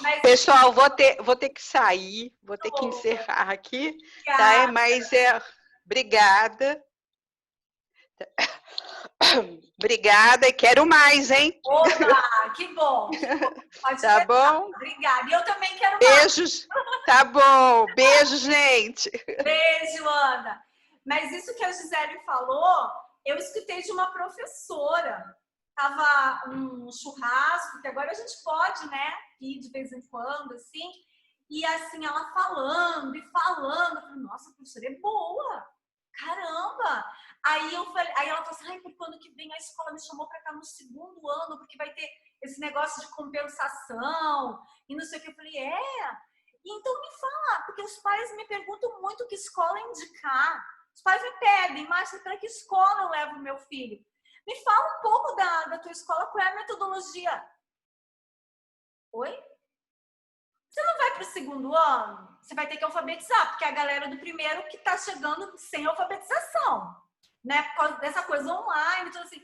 Speaker 8: Mas... Pessoal, vou ter que sair, vou ter que encerrar aqui, tá? Mas obrigada. Obrigada e quero mais, hein?
Speaker 1: Opa, que bom. Pode
Speaker 8: tá bom?
Speaker 1: Obrigada. E eu também quero mais.
Speaker 8: Beijos. Tá bom. Beijo, gente.
Speaker 1: Beijo, Ana. Mas isso que a Gisele falou, eu escutei de uma professora. Tava um churrasco, que agora a gente pode, né, ir de vez em quando, assim. E assim, ela falando e falando. Eu falei, nossa, a professora é boa. Caramba! Aí ela falou assim, porque ano que vem a escola me chamou para cá no 2º ano, porque vai ter esse negócio de compensação e não sei o que. Eu falei, então me fala, porque os pais me perguntam muito que escola indicar. Os pais me pedem, Márcia, para que escola eu levo meu filho? Me fala um pouco da tua escola, qual é a metodologia? Oi? Você não vai para o 2º ano? Você vai ter que alfabetizar, porque é a galera do 1º que está chegando sem alfabetização, né? Por causa dessa coisa online. Então, assim,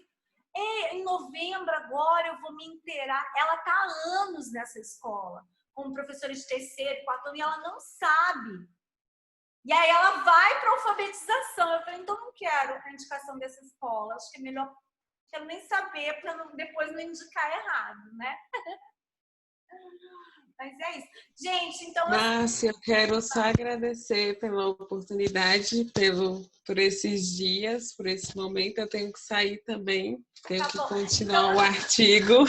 Speaker 1: em novembro agora eu vou me inteirar. Ela está há anos nessa escola, como professora de 3º, 4º ano, e ela não sabe. E aí ela vai para alfabetização. Eu falei, então não quero a indicação dessa escola. Acho que é melhor, quero nem saber, para depois não indicar errado, né? Mas é isso. Gente, então...
Speaker 2: Márcia, eu quero só agradecer pela oportunidade, por esses dias, por esse momento. Eu tenho que sair também, tenho que continuar o artigo.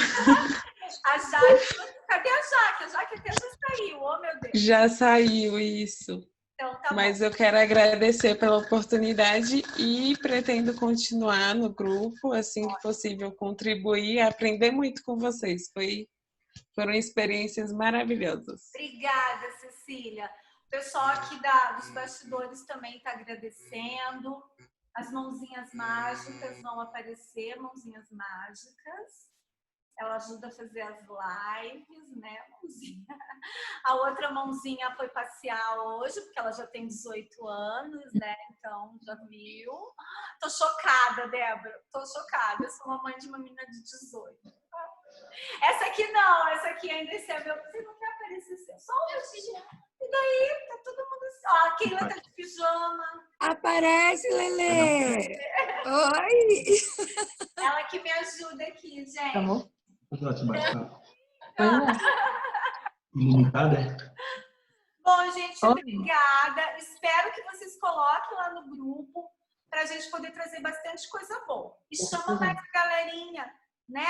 Speaker 1: A Jaque, cadê a Jaque? A Jaque até já saiu, oh meu Deus.
Speaker 2: Já saiu isso.
Speaker 1: Então, tá
Speaker 2: Mas
Speaker 1: bom.
Speaker 2: eu quero agradecer pela oportunidade e pretendo continuar no grupo, assim que possível, contribuir e aprender muito com vocês. Foram experiências maravilhosas.
Speaker 1: Obrigada, Cecília. O pessoal aqui dos bastidores também está agradecendo. As mãozinhas mágicas vão aparecer, mãozinhas mágicas. Ela ajuda a fazer as lives, né, mãozinha? A outra mãozinha foi passear hoje, porque ela já tem 18 anos, né? Então, já viu. Tô chocada, Débora. Tô chocada. Eu sou mamãe de uma menina de 18. Essa aqui não. Essa aqui ainda é meu. Você não quer aparecer só um vestido. E daí, tá todo mundo assim. Ó, a Keila tá de pijama.
Speaker 4: Aparece, Lelê! Oi!
Speaker 1: Ela que me ajuda aqui, gente.
Speaker 7: Tá bom? Vou te bate-papo.
Speaker 3: Pois
Speaker 7: Ilimitada?
Speaker 1: Bom, gente,
Speaker 3: Oi.
Speaker 1: obrigada. Espero que vocês coloquem lá no grupo para a gente poder trazer bastante coisa boa. E chama mais a galerinha, né?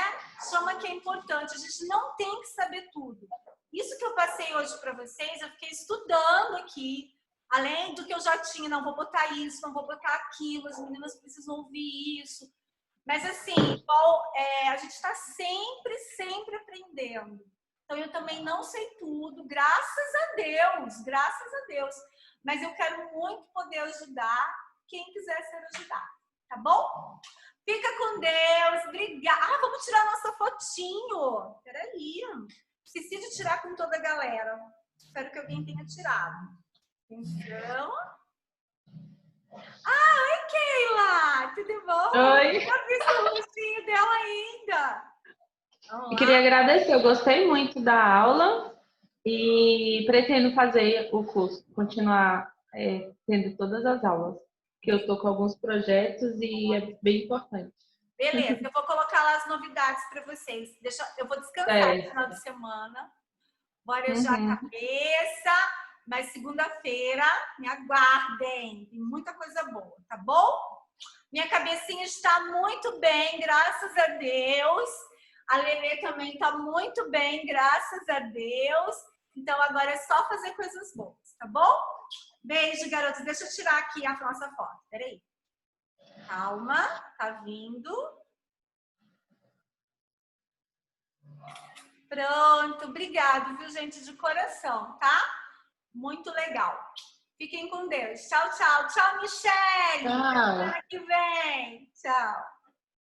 Speaker 1: Chama que é importante. A gente não tem que saber tudo. Isso que eu passei hoje para vocês, eu fiquei estudando aqui. Além do que eu já tinha, não vou botar isso, não vou botar aquilo, as meninas precisam ouvir isso. Mas assim, a gente está sempre aprendendo. Então, eu também não sei tudo, graças a Deus. Mas eu quero muito poder ajudar quem quiser ser ajudado, tá bom? Fica com Deus, obrigada. Ah, vamos tirar nossa fotinho. Peraí, esqueci de tirar com toda a galera. Espero que alguém tenha tirado. Então... Ah, oi, Keila! Tudo bom?
Speaker 9: Oi.
Speaker 1: Eu vi o rostinho dela ainda.
Speaker 9: Eu queria agradecer, eu gostei muito da aula e pretendo fazer o curso, continuar tendo todas as aulas, que eu estou com alguns projetos e é bem importante.
Speaker 1: Beleza, eu vou colocar lá as novidades para vocês. Eu vou descansar no final de semana, vou arejar a cabeça, mas segunda-feira me aguardem, tem muita coisa boa, tá bom? Minha cabecinha está muito bem, graças a Deus. A Lelê também está muito bem, graças a Deus. Então, agora é só fazer coisas boas, tá bom? Beijo, garotos. Deixa eu tirar aqui a nossa foto. Peraí. Calma, tá vindo. Pronto, obrigado, viu, gente, de coração, tá? Muito legal. Fiquem com Deus. Tchau, tchau. Tchau, Michele.
Speaker 9: Tchau.
Speaker 1: Até semana que vem. Tchau.